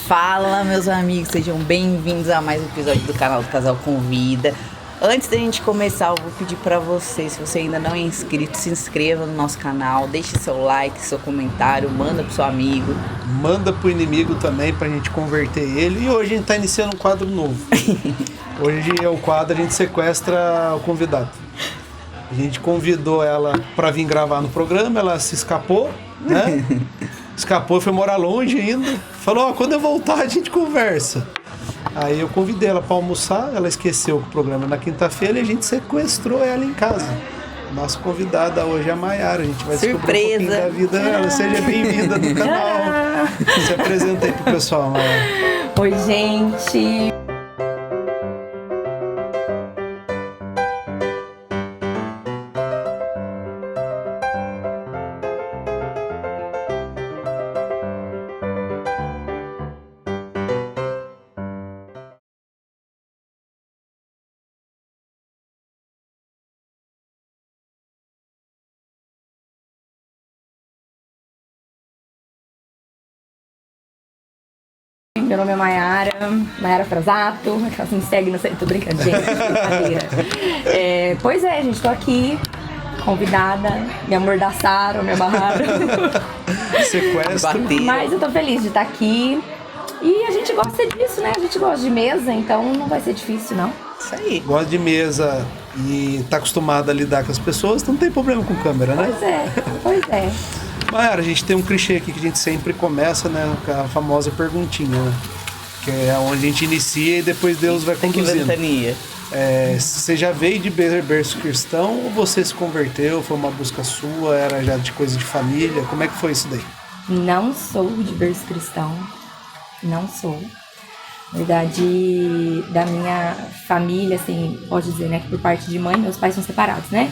Fala, meus amigos, sejam bem-vindos a mais um episódio do canal do Casal Convida. Antes da gente começar, eu vou pedir pra você, se você ainda não é inscrito, se inscreva no nosso canal, deixe seu like, seu comentário, manda pro seu amigo. Manda pro inimigo também pra gente converter ele. E hoje a gente tá iniciando um quadro novo. Hoje é o quadro, a gente sequestra o convidado. A gente convidou ela pra vir gravar no programa, ela se escapou, né? Escapou e foi morar longe ainda. Falou, quando eu voltar a gente conversa. Aí eu convidei ela pra almoçar, ela esqueceu que o programa é na quinta-feira e a gente sequestrou ela em casa. Nossa convidada hoje é a Maiara, a gente vai descobrir um pouquinho da vida dela. Seja bem-vinda no canal. Se apresenta aí pro pessoal, Maiara. Oi, gente. Meu nome é Maiara Frasato, assim, segue no... Tô brincando, gente, brincadeira. Pois é, gente, tô aqui, convidada, me amordaçaram, me amarraram. Sequestro. Mas eu tô feliz de estar aqui e a gente gosta disso, né? A gente gosta de mesa, então não vai ser difícil, não. Isso aí. Gosta de mesa e tá acostumada a lidar com as pessoas, então não tem problema com câmera, né? Pois é. Maiara, a gente tem um clichê aqui que a gente sempre começa, né, com a famosa perguntinha, né? Que é onde a gente inicia e depois Deus vai conduzindo. Você já veio de berço cristão ou você se converteu? Foi uma busca sua? Era já de coisa de família? Como é que foi isso daí? Não sou de berço cristão, não sou. Na verdade, da minha família, assim, pode dizer, né, que por parte de mãe, meus pais são separados, né?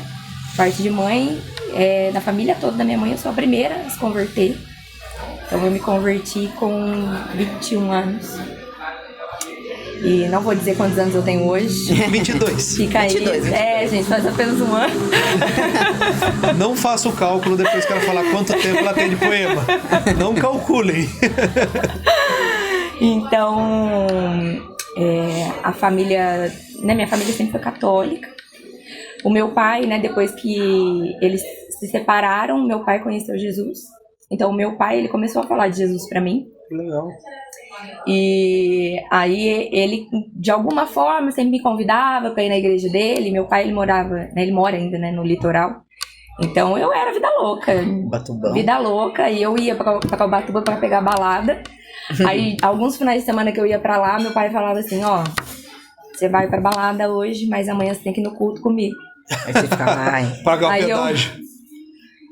Por parte de mãe, da família toda da minha mãe, eu sou a primeira a se converter. Então eu me converti com 21 anos. E não vou dizer quantos anos eu tenho hoje. 22. Fica aí. 22. Gente, faz apenas um ano. Não faça o cálculo depois que ela falar quanto tempo ela tem de poema. Não calculem. Então, a família, né, minha família sempre foi católica. O meu pai, né, depois que eles se separaram, meu pai conheceu Jesus. Então, o meu pai, ele começou a falar de Jesus pra mim. Legal. E aí, ele, de alguma forma, sempre me convidava pra ir na igreja dele. Meu pai, ele morava, né, ele mora ainda, né, no litoral. Então, eu era vida louca. Batubão. Vida louca. E eu ia pra Ubatuba pra pegar balada. Aí, alguns finais de semana que eu ia pra lá, meu pai falava assim, você vai pra balada hoje, mas amanhã você tem que ir no culto comigo. Aí você fica, pagar o pedágio.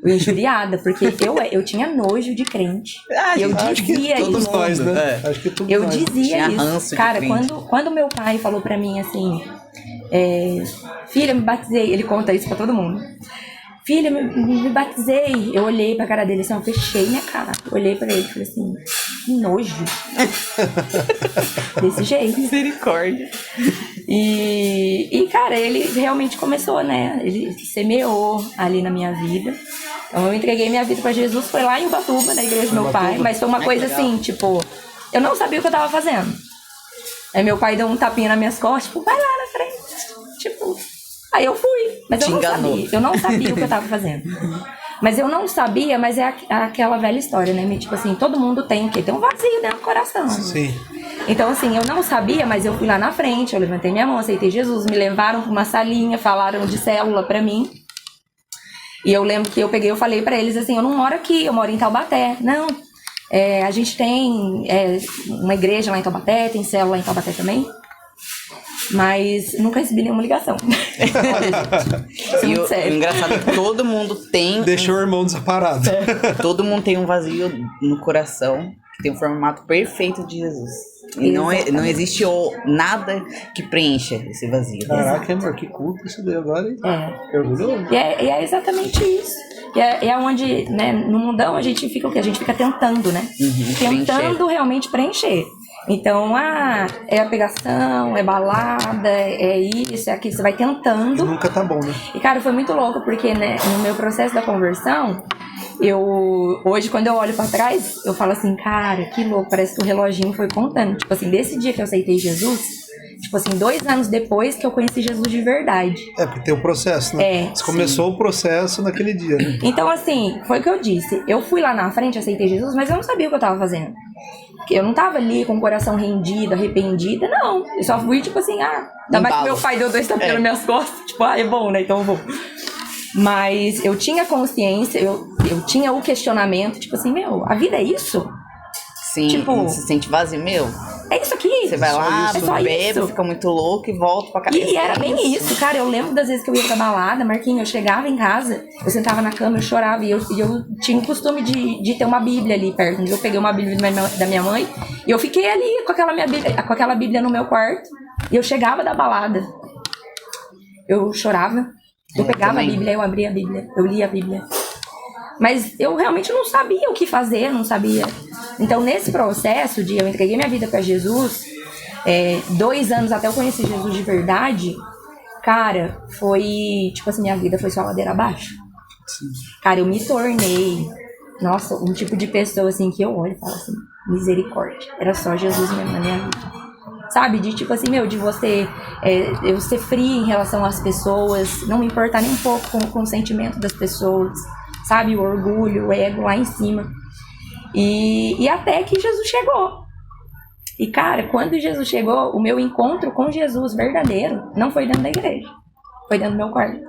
Eu injuriada, porque eu tinha nojo de crente. Eu dizia isso. Todos nós, né? Acho que todos eu nós. dizia isso. Cara, quando meu pai falou pra mim assim, filha, me batizei, ele conta isso pra todo mundo. Filha, me batizei. Eu olhei pra cara dele assim, eu fechei minha cara. Olhei pra ele e falei assim, que nojo. Desse jeito. misericórdia. E, cara, ele realmente começou, né? Ele semeou ali na minha vida. Então eu entreguei minha vida pra Jesus, foi lá em Ubatuba, na igreja do meu pai. Mas foi uma coisa assim, tipo, eu não sabia o que eu tava fazendo. Aí meu pai deu um tapinha nas minhas costas, tipo, vai lá na frente. Tipo, aí eu fui, mas eu não sabia. Eu não sabia o que eu tava fazendo. Mas eu não sabia, mas é aquela velha história, né? Tipo assim, todo mundo tem o quê? Tem um vazio dentro do coração. Sim. Então, assim, eu não sabia, mas eu fui lá na frente, eu levantei minha mão, aceitei Jesus, me levaram pra uma salinha, falaram de célula pra mim. E eu lembro que eu falei pra eles assim, eu não moro aqui, eu moro em Taubaté. Não, a gente tem uma igreja lá em Taubaté, tem célula lá em Taubaté também. Mas nunca recebi nenhuma ligação. Isso é muito sério. O engraçado é que todo mundo tem... Deixou o irmão desamparado. Todo mundo tem um vazio no coração, que tem um formato perfeito de Jesus. E não existe nada que preencha esse vazio. Caraca, amor, que culto isso daí agora, hein? Orgulhoso. E é exatamente isso. E é onde, né, no mundão a gente fica o quê? A gente fica tentando, né? Tentando realmente preencher. Então, é a pegação, é balada, é isso, é aquilo, você vai tentando. E nunca tá bom, né? E, cara, foi muito louco, porque, né, no meu processo da conversão, Hoje, quando eu olho pra trás, eu falo assim, cara, que louco, parece que o reloginho foi contando. Tipo assim, desse dia que eu aceitei Jesus, tipo assim, 2 anos depois que eu conheci Jesus de verdade. Porque tem o processo, né? Você começou o processo naquele dia, né? Então, assim, foi o que eu disse. Eu fui lá na frente, aceitei Jesus, mas eu não sabia o que eu tava fazendo. Eu não tava ali com o coração rendido, arrependida, não. Eu só fui, tipo assim, ainda mais que meu pai deu 2 tapas nas minhas costas. Tipo, é bom, né? Então eu vou. Mas eu tinha consciência, eu tinha o questionamento, tipo assim, a vida é isso? Sim, tipo, se sente vazio, é isso aqui. Você vai lá, bebe, fica muito louco e volta pra casa. E era bem isso, cara. Eu lembro das vezes que eu ia pra balada, Marquinhos, eu chegava em casa, eu sentava na cama, eu chorava. E eu tinha o costume de ter uma Bíblia ali perto. Eu peguei uma Bíblia da minha mãe e eu fiquei ali com aquela Bíblia no meu quarto. E eu chegava da balada, eu chorava, eu pegava também a Bíblia, eu abria a Bíblia, eu lia a Bíblia. Mas eu realmente não sabia o que fazer, não sabia. Então, nesse processo de eu entreguei minha vida pra Jesus, 2 anos até eu conhecer Jesus de verdade, cara, foi, tipo assim, minha vida foi só ladeira abaixo. Sim. Cara, eu me tornei, nossa, um tipo de pessoa, assim, que eu olho e falo assim, misericórdia. Era só Jesus mesmo na minha vida. Sabe, de tipo assim, de você, eu ser fria em relação às pessoas, não me importar nem um pouco com o sentimento das pessoas. Sabe, o orgulho, o ego lá em cima. E até que Jesus chegou. E, cara, quando Jesus chegou, o meu encontro com Jesus verdadeiro não foi dentro da igreja. Foi dentro do meu quarto.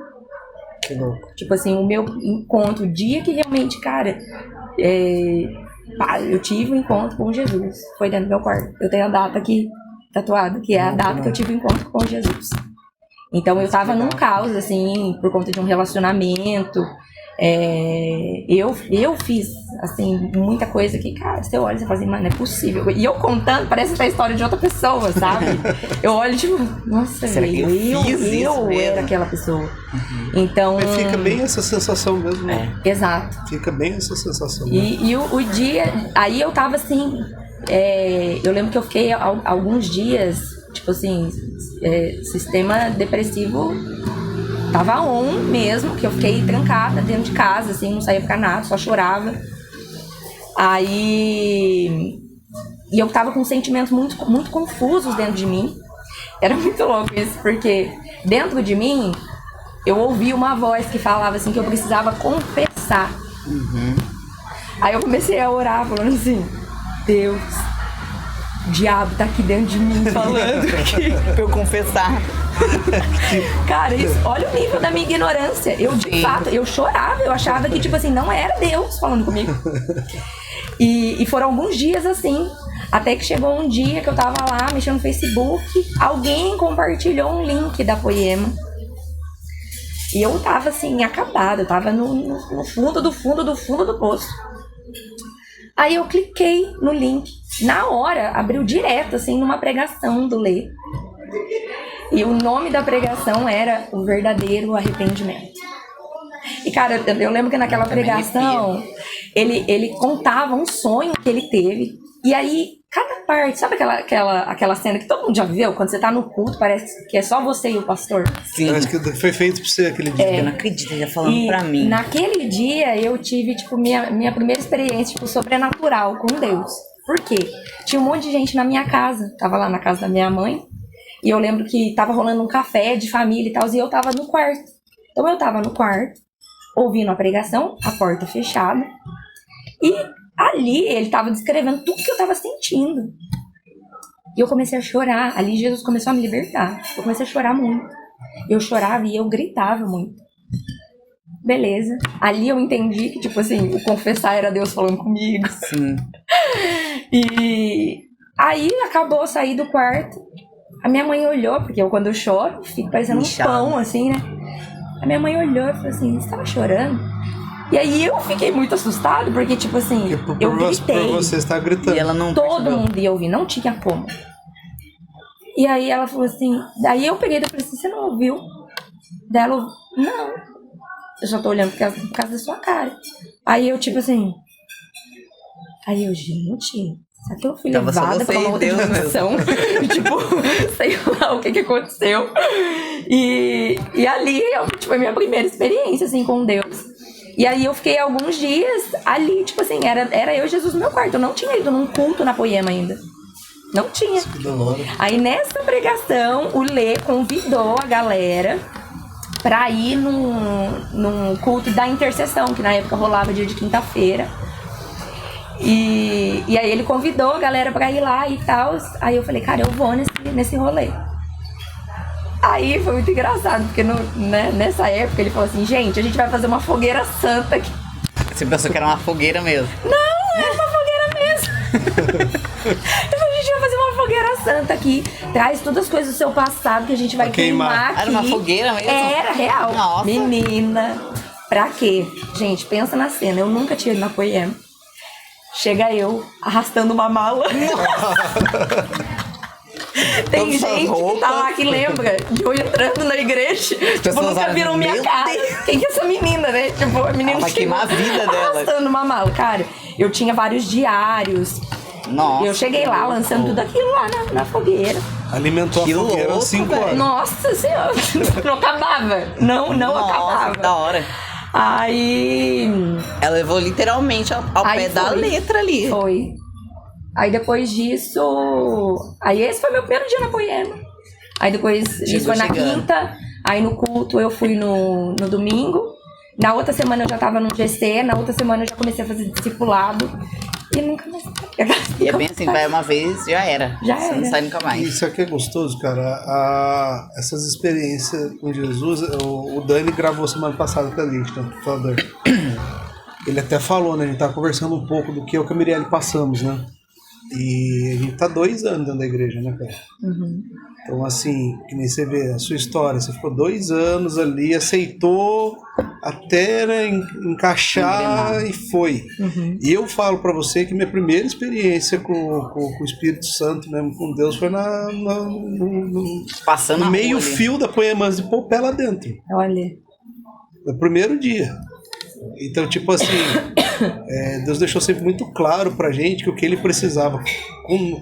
Que louco. Tipo assim, o meu encontro, o dia que realmente, cara, eu tive um encontro com Jesus, foi dentro do meu quarto. Eu tenho a data aqui tatuada, que é a data que eu tive um encontro com Jesus. Então, eu tava num caos, assim, por conta de um relacionamento. Eu fiz, assim, muita coisa que, cara, você olha e você fala assim, mano, não é possível. E eu contando, parece que é a história de outra pessoa, sabe? Eu olho, tipo, nossa, eu era aquela pessoa. Então... Mas fica bem essa sensação mesmo, né? Exato. Fica bem essa sensação. E o dia... Aí eu tava, assim... eu lembro que eu fiquei alguns dias, tipo assim, sistema depressivo... Tava mesmo, que eu fiquei trancada dentro de casa, assim, não saía pra nada, só chorava. Aí... E eu tava com sentimentos muito, muito confusos dentro de mim. Era muito louco isso, porque dentro de mim, eu ouvi uma voz que falava assim, que eu precisava confessar. Aí eu comecei a orar, falando assim, Deus, o diabo tá aqui dentro de mim falando pra eu confessar. Cara, olha o nível da minha ignorância. Eu, de fato, eu chorava, eu achava que, tipo assim, não era Deus falando comigo. E foram alguns dias assim, até que chegou um dia que eu tava lá mexendo no Facebook, alguém compartilhou um link da Poema. E eu tava assim, acabada, eu tava no fundo do poço. Aí eu cliquei no link. Na hora, abriu direto, assim, numa pregação do Lê. E o nome da pregação era O Verdadeiro Arrependimento. E, cara, eu lembro que naquela pregação, ele contava um sonho que ele teve. E aí, cada parte, sabe aquela cena que todo mundo já viu? Quando você tá no culto, parece que é só você e o pastor. Sim. Parece que foi feito pra você aquele dia. Eu não acredito, ele tá falando pra mim. Naquele dia, eu tive, tipo, minha primeira experiência, tipo, sobrenatural com Deus. Por quê? Tinha um monte de gente na minha casa. Tava lá na casa da minha mãe. E eu lembro que tava rolando um café de família e tal, e eu tava no quarto. Então eu tava no quarto, ouvindo a pregação, a porta fechada. E ali ele tava descrevendo tudo que eu tava sentindo. E eu comecei a chorar. Ali Jesus começou a me libertar. Eu comecei a chorar muito. Eu chorava e eu gritava muito. Beleza. Ali eu entendi que, tipo assim, o confessar era Deus falando comigo. Sim. E aí acabou, saí do quarto. A minha mãe olhou, porque quando eu choro, fico parecendo um pão, assim, né? A minha mãe olhou e falou assim, você tava chorando? E aí eu fiquei muito assustada, porque, tipo assim, eu gritei. Por você estar gritando. E ela não todo mundo ia ouvir, não tinha como. E aí ela falou assim, daí eu peguei e falei assim, você não ouviu? Daí ela, não, eu só tô olhando por causa da sua cara. Aí eu, tipo assim, gente... Só que eu fui levada pra uma outra dimensão. Tipo, sei lá o que aconteceu. E ali, tipo, foi a minha primeira experiência, assim, com Deus. E aí eu fiquei alguns dias ali, tipo assim, era eu e Jesus no meu quarto. Eu não tinha ido num culto na Poema ainda. Não tinha. Aí nessa pregação, o Lê convidou a galera pra ir num culto da intercessão, que na época rolava dia de quinta-feira. E aí ele convidou a galera pra ir lá e tal. Aí eu falei, cara, eu vou nesse rolê. Aí foi muito engraçado, porque nessa época ele falou assim, gente, a gente vai fazer uma fogueira santa aqui. Você pensou que era uma fogueira mesmo? Não, era uma fogueira mesmo. Eu falei, a gente vai fazer uma fogueira santa aqui. Traz todas as coisas do seu passado que a gente vai queimar aqui. Era uma fogueira mesmo? Era real. Nossa. Menina, pra quê? Gente, pensa na cena. Eu nunca tinha ido na Poema. Chega eu arrastando uma mala. Tem Todas essas gente que roupas. tá lá que lembra de eu entrando na igreja. Tipo, pessoas nunca viram minha meu cara. Deus. Quem que é essa menina, né? Tipo, a menina Ela vai queimar a vida dela. arrastando uma mala. Cara, eu tinha vários diários. Nossa. Eu cheguei lá lançando tudo aquilo lá na fogueira. Alimentou Que a fogueira louco, 5 velho. horas. Nossa senhora, não acabava. Não Nossa, acabava. que da hora. Aí Ela levou literalmente ao Aí pé da foi. letra ali. foi. Aí depois disso. Aí esse foi meu primeiro dia na Poema. Aí depois isso foi na chegando. quinta. Aí no culto eu fui no domingo. Na outra semana eu já tava no GC. Na outra semana eu já comecei a fazer discipulado. E nunca mais. E é bem assim, vai uma vez, já era. Já Você não era. sai nunca mais. Isso aqui é gostoso, cara. Essas experiências com Jesus, o Dani gravou semana passada com a gente, né? Falador. Ele até falou, né? A gente tava conversando um pouco do que eu e a Mirelle passamos, né? E a gente tá 2 anos dentro da igreja, né, cara? Uhum. Então, assim, que nem você vê a sua história, você ficou 2 anos ali, aceitou até né, encaixar e foi. Uhum. E eu falo pra você que minha primeira experiência com o Espírito Santo, mesmo com Deus, foi no Passando a rua meio ali. fio da Poemas de pôr o pé lá dentro. Olha. No primeiro dia. Então, tipo assim, Deus deixou sempre muito claro pra gente que o que ele precisava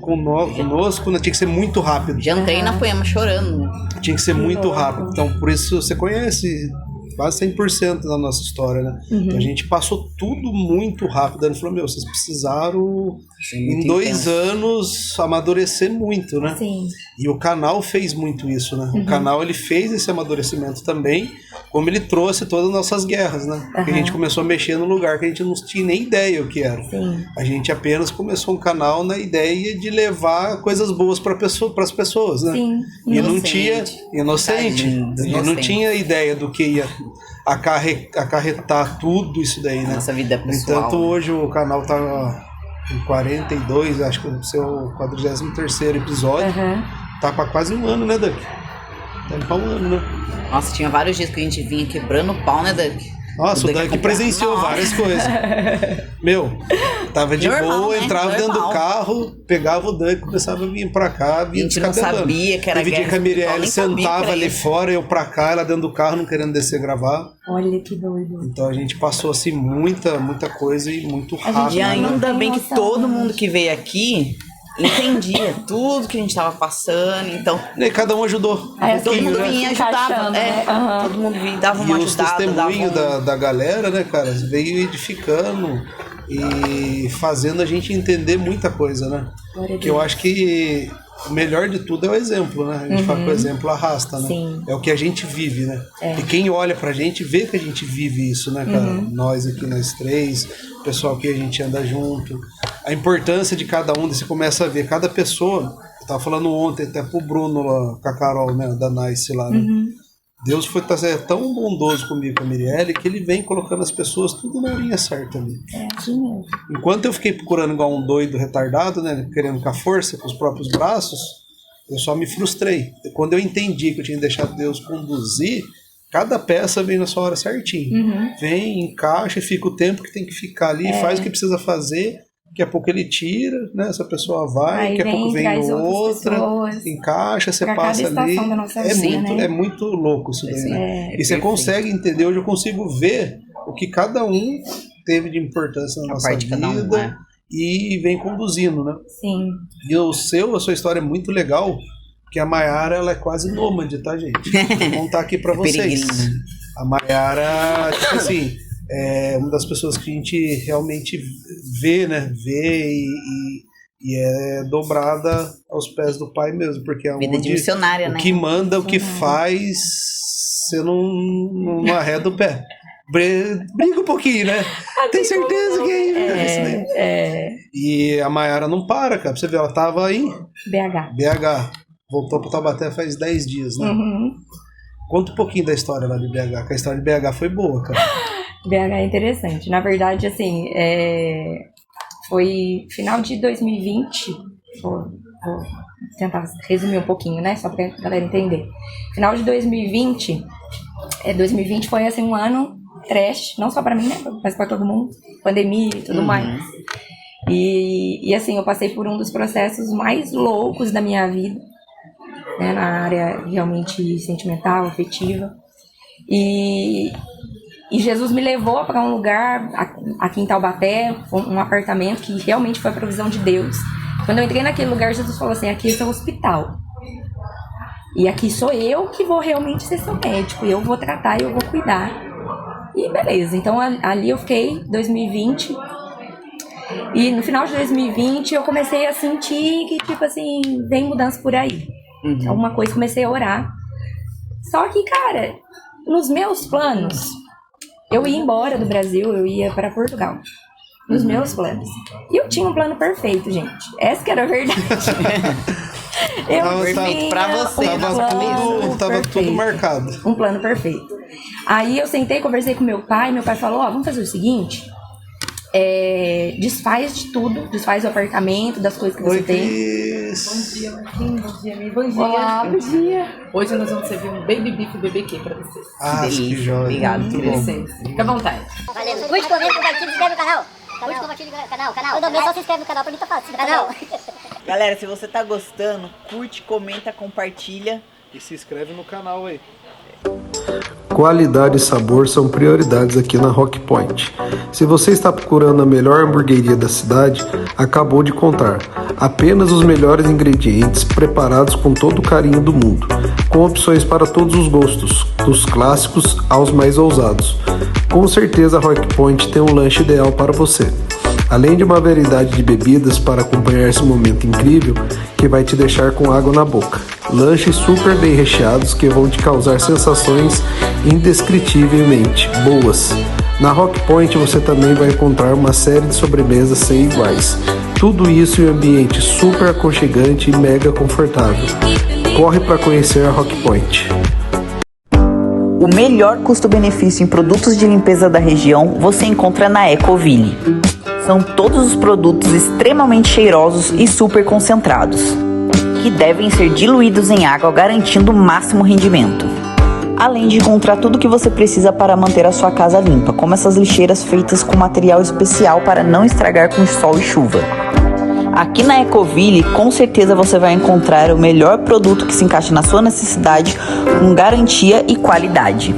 conosco tinha que ser muito rápido. Já entrei na Poema chorando. Tinha que ser muito rápido. Então, por isso, você conhece quase 100% da nossa história, né? Então, a gente passou tudo muito rápido. Ele falou, vocês precisaram, em 2 anos, amadurecer muito, né? Sim. E o canal fez muito isso, né? O canal, ele fez esse amadurecimento também, como ele trouxe todas as nossas guerras, né? Porque a gente começou a mexer no lugar que a gente não tinha nem ideia o que era. Sim. A gente apenas começou um canal na ideia de levar coisas boas para as pessoas, né? Sim. E não Inocente. tinha inocente. Tadinho, E não inocente. tinha ideia do que ia acarretar tudo isso daí, né? Nossa vida No pessoal. entanto, hoje o canal tá em 42, acho que é o seu 43º episódio. Aham. Tá pra quase 1 ano, né, Duck? Tá indo pra 1 ano, né? Nossa, tinha vários dias que a gente vinha quebrando o pau, né, Duck? Nossa, o Duck comprava- presenciou Nossa. várias coisas. Tava de Normal, boa, né? entrava dentro do Normal. carro, pegava o Duck, começava a vir pra cá, A vinha gente não descabelando. sabia que era Teve dia guerra que a espiritual, Mirelle nem sabia que sentava era ali isso. fora, eu pra cá, ela dentro do carro, não querendo descer gravar. Olha que doido. Então a gente passou assim muita coisa e muito gente rápido. E não ainda tem bem que noção, todo né? mundo que veio aqui entendia tudo que a gente tava passando. Então, E cada um ajudou. Aí, um todo pouquinho, mundo né? vinha e Encaixando, ajudava. né? Aham. Todo mundo vinha, dava E uma os ajudada. testemunhos dava da galera, né, cara, veio edificando e fazendo a gente entender muita coisa, né? Glória a Que eu Deus. acho que o melhor de tudo é o exemplo, né? A gente fala que o exemplo arrasta, né? Sim. É o que a gente vive, né? E quem olha pra gente vê que a gente vive isso, né, cara? Nós aqui, nós 3, o pessoal que a gente anda junto. A importância de cada um, você começa a ver cada pessoa. Eu tava falando ontem até pro Bruno lá, com a Carol, né, da Nice lá, né? Deus foi tão bondoso comigo, com a Mirelle, que ele vem colocando as pessoas tudo na linha certa ali. É assim mesmo. Enquanto eu fiquei procurando igual um doido retardado, né, querendo com a força, com os próprios braços, eu só me frustrei. E quando eu entendi que eu tinha deixado Deus conduzir, cada peça vem na sua hora certinho. Vem, encaixa, fica o tempo que tem que ficar ali, faz o que precisa fazer. Daqui a pouco ele tira, né? Essa pessoa vai, Aí daqui a pouco vem traz outras outra, pessoas. encaixa, você Pra cada passa ali. estação da nossa vida, né? É muito louco isso daí, Sim, né? é E você perfeito. consegue entender, hoje eu consigo ver o que cada um teve de importância na A nossa parte de cada um, vida né? e vem conduzindo, né? Sim. E a sua história é muito legal, porque a Maiara, ela é quase nômade, tá, gente? Vou contar aqui pra vocês. Peregrina. A Maiara, tipo assim, é uma das pessoas que a gente realmente vê, né? Vê e é dobrada aos pés do Pai mesmo, porque é Vida de missionária, o né? que manda, o que faz, você não arreda o pé. Briga um pouquinho, né? Tem certeza que é isso daí. E a Mayara não para, cara. Pra você ver, ela tava em BH. Voltou pro Taubaté faz 10 dias, né? Uhum. Conta um pouquinho da história lá de BH, que a história de BH foi boa, cara. BH é interessante. Na verdade, assim, foi final de 2020. Vou tentar resumir um pouquinho, né? Só pra galera entender. Final de 2020. 2020 foi, assim, um ano trash. Não só pra mim, né? Mas pra todo mundo. Pandemia e tudo mais. E, assim, eu passei por um dos processos mais loucos da minha vida. Né, na área realmente sentimental, afetiva. E Jesus me levou para um lugar aqui em Taubaté, um apartamento que realmente foi a provisão de Deus. Quando eu entrei naquele lugar, Jesus falou assim: aqui é o hospital. E aqui sou eu que vou realmente ser seu médico. Eu vou tratar e eu vou cuidar. E beleza, então ali eu fiquei 2020. E no final de 2020 eu comecei a sentir que, tipo assim, vem mudança por aí. Alguma coisa, comecei a orar. Só que, cara, nos meus planos, eu ia embora do Brasil, eu ia para Portugal. Nos meus planos. E eu tinha um plano perfeito, gente. Essa que era a verdade. Perfeito pra você. Tava tudo marcado. Um plano perfeito. Aí eu sentei, conversei com meu pai falou, vamos fazer o seguinte... desfaz de tudo, desfaz do apartamento, das coisas que você tem. Bom dia, Marquinhos. Bom dia, Mi. Bom dia. Olá, bom dia. Hoje nós vamos servir um baby beef BBQ pra vocês. Que joia. Obrigado, Com querido. licença. Fica à vontade. Valeu. Curte, comenta, compartilha, se inscreve no canal. Curte, compartilha no canal. Quando vê, só se inscreve no canal, pra mim tá fácil. Canal. Galera, se você tá gostando, curte, comenta, compartilha. E se inscreve no canal aí. Qualidade e sabor são prioridades aqui na Rock Point. Se você está procurando a melhor hamburgueria da cidade, acabou de encontrar. Apenas os melhores ingredientes, preparados com todo o carinho do mundo, com opções para todos os gostos, dos clássicos aos mais ousados. Com certeza a Rock Point tem um lanche ideal para você. Além de uma variedade de bebidas para acompanhar esse momento incrível que vai te deixar com água na boca. Lanches super bem recheados que vão te causar sensações indescritivelmente boas. Na Rock Point você também vai encontrar uma série de sobremesas sem iguais. Tudo isso em um ambiente super aconchegante e mega confortável. Corre para conhecer a Rock Point. O melhor custo-benefício em produtos de limpeza da região você encontra na Ecoville. São todos os produtos extremamente cheirosos e super concentrados, que devem ser diluídos em água garantindo o máximo rendimento. Além de encontrar tudo o que você precisa para manter a sua casa limpa, como essas lixeiras feitas com material especial para não estragar com sol e chuva. Aqui na Ecoville, com certeza você vai encontrar o melhor produto que se encaixa na sua necessidade, com garantia e qualidade.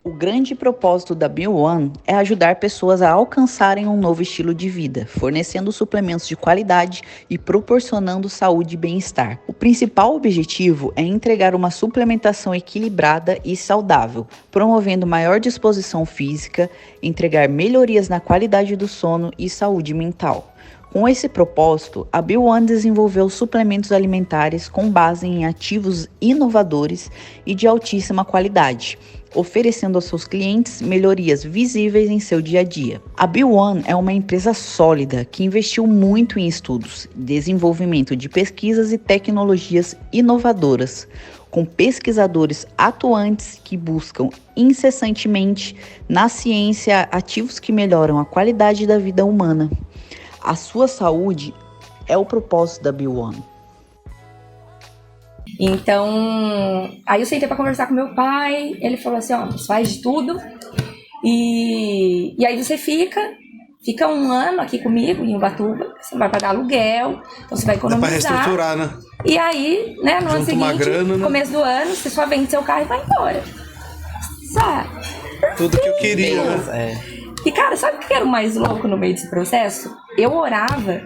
O grande propósito da BeOne é ajudar pessoas a alcançarem um novo estilo de vida, fornecendo suplementos de qualidade e proporcionando saúde e bem-estar. O principal objetivo é entregar uma suplementação equilibrada e saudável, promovendo maior disposição física, entregar melhorias na qualidade do sono e saúde mental. Com esse propósito, a BeOne desenvolveu suplementos alimentares com base em ativos inovadores e de altíssima qualidade, oferecendo aos seus clientes melhorias visíveis em seu dia a dia. A BeOne é uma empresa sólida que investiu muito em estudos, desenvolvimento de pesquisas e tecnologias inovadoras, com pesquisadores atuantes que buscam incessantemente na ciência ativos que melhoram a qualidade da vida humana. A sua saúde é o propósito da BeOne. Então, aí eu sentei pra conversar com meu pai, ele falou assim, você faz de tudo, e aí você fica um ano aqui comigo em Ubatuba, você vai pagar aluguel, então você vai economizar. Dá pra reestruturar, né? E aí, né, no ano seguinte, grana, né? começo do ano, você só vende seu carro e vai embora. Sabe? Tudo que eu queria, né? E, cara, sabe o que era o mais louco no meio desse processo? Eu orava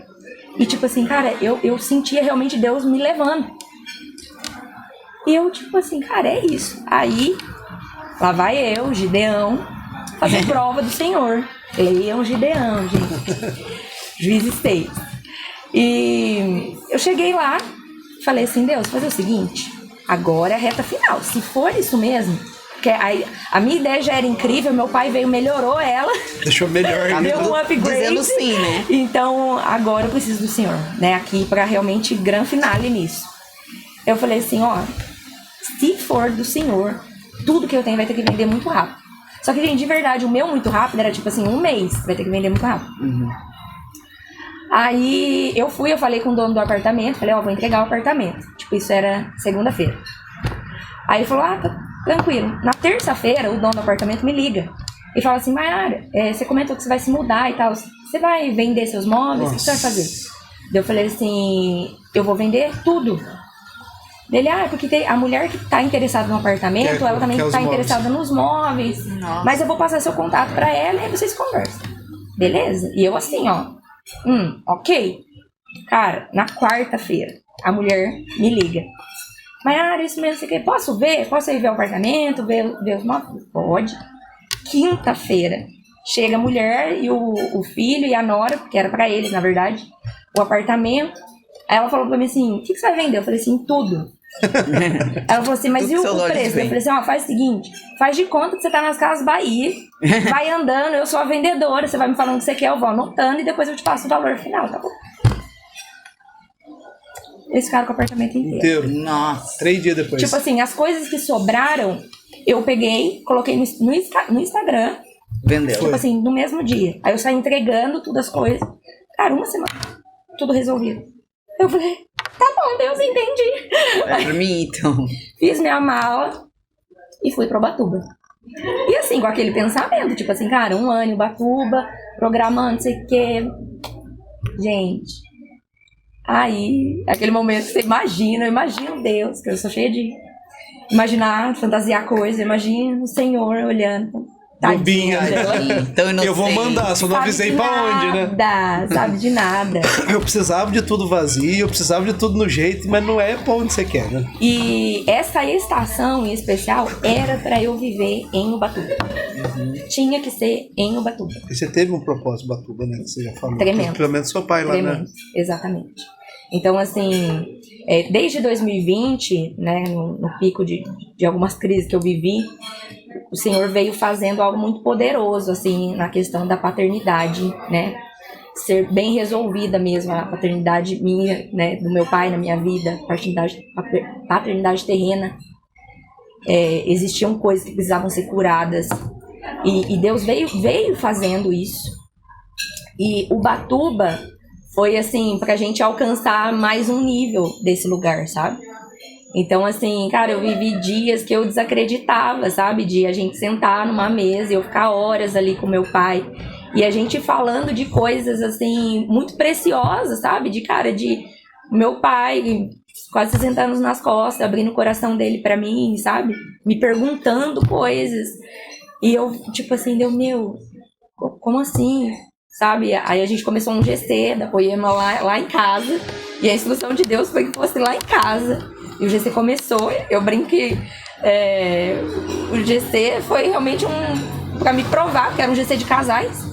e, tipo assim, cara, eu sentia realmente Deus me levando. E eu, tipo assim, cara, é isso. Aí, lá vai eu, Gideão, fazer prova do Senhor. Leão Gideão, gente. Juízes 6. E eu cheguei lá, falei assim, Deus, fazer o seguinte, agora é a reta final. Se for isso mesmo, porque a minha ideia já era incrível, meu pai veio, melhorou ela. Deixou melhor. Deu um upgrade. Dizendo sim, né? Então, agora eu preciso do Senhor, né? Aqui pra realmente grande finale nisso. Eu falei assim, ó, se for do Senhor, tudo que eu tenho vai ter que vender muito rápido. Só que, gente, de verdade, o meu muito rápido era tipo assim, 1 mês, vai ter que vender muito rápido. Aí eu falei com o dono do apartamento, falei, ó, vou entregar o apartamento. Tipo, isso era segunda-feira. Aí ele falou, tá tranquilo. Na terça-feira, o dono do apartamento me liga e fala assim, Mayara, você comentou que você vai se mudar e tal, você vai vender seus móveis? O que você vai fazer? Daí eu falei assim, eu vou vender tudo. Ele, porque tem a mulher que tá interessada no apartamento, ela também tá interessada nos móveis. Nossa. Mas eu vou passar seu contato pra ela e aí vocês conversam. Beleza? E eu assim, ó, ok. Cara, na quarta-feira, a mulher me liga. Mas, isso mesmo, você quer? Posso ver? Posso ir ver o apartamento, ver os móveis? Pode. Quinta-feira, chega a mulher e o filho e a nora, que era pra eles, na verdade, o apartamento. Aí ela falou pra mim assim, o que você vai vender? Eu falei assim, tudo. Ela falou assim, mas e o preço? Eu falei assim, faz o seguinte, faz de conta que você tá nas Casas Bahia, vai andando, eu sou a vendedora, você vai me falando o que você quer, eu vou anotando e depois eu te passo o valor final, tá bom? Eles ficaram com o apartamento inteiro. Nossa. 3 dias depois. Tipo assim, as coisas que sobraram, eu peguei, coloquei no Instagram. Vendeu. Tipo assim, no mesmo dia. Aí eu saí entregando todas as coisas. Cara, 1 semana. Tudo resolvido. Eu falei, tá bom, Deus, entendi. Vai pra mim, então. Fiz minha mala e fui pra Ubatuba. E assim, com aquele pensamento, tipo assim, cara, 1 ano em Ubatuba, programando, não sei o quê. Gente, aí, aquele momento que você imagina, eu imagino Deus, que eu sou cheia de imaginar, fantasiar coisas, imagino o Senhor olhando. Bobinha. Tão inocente. Eu vou mandar, só não avisei pra onde, né? Nada, sabe de nada. Eu precisava de tudo vazio, eu precisava de tudo no jeito, mas não é pra onde você quer, né? E essa estação em especial era pra eu viver em Ubatuba. Tinha que ser em Ubatuba. E você teve um propósito, Ubatuba, né? Que você já falou. Tremendo. Pelo menos seu pai lá, Tremendo. né? Exatamente. Então, assim, desde 2020, né, no pico de algumas crises que eu vivi, o Senhor veio fazendo algo muito poderoso, assim, na questão da paternidade, né? Ser bem resolvida mesmo, a paternidade minha, né, do meu pai na minha vida, paternidade terrena. Existiam coisas que precisavam ser curadas. E Deus veio fazendo isso. E Ubatuba foi, assim, pra gente alcançar mais um nível desse lugar, sabe? Então, assim, cara, eu vivi dias que eu desacreditava, sabe? De a gente sentar numa mesa e eu ficar horas ali com meu pai. E a gente falando de coisas, assim, muito preciosas, sabe? De meu pai, quase 60 anos nas costas, abrindo o coração dele pra mim, sabe? Me perguntando coisas. E eu, tipo assim, como assim? Sabe? Aí a gente começou um GC da Poema lá em casa. E a instrução de Deus foi que fosse lá em casa. E o GC começou, eu brinquei. O GC foi realmente pra me provar, que era um GC de casais.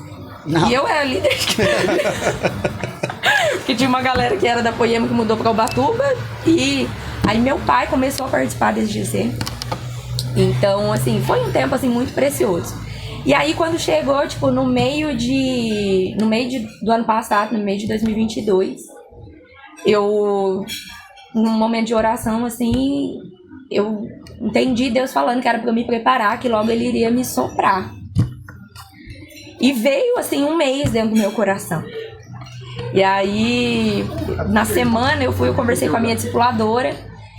Não. E eu era líder. Porque tinha uma galera que era da Poema que mudou pra Ubatuba. E aí meu pai começou a participar desse GC. Então, assim, foi um tempo assim, muito precioso. E aí quando chegou, tipo, no meio do ano passado, no meio de 2022, num momento de oração, assim, eu entendi Deus falando que era pra eu me preparar, que logo Ele iria me soprar. E veio, assim, 1 mês dentro do meu coração. E aí, na semana, eu conversei com a minha discipuladora.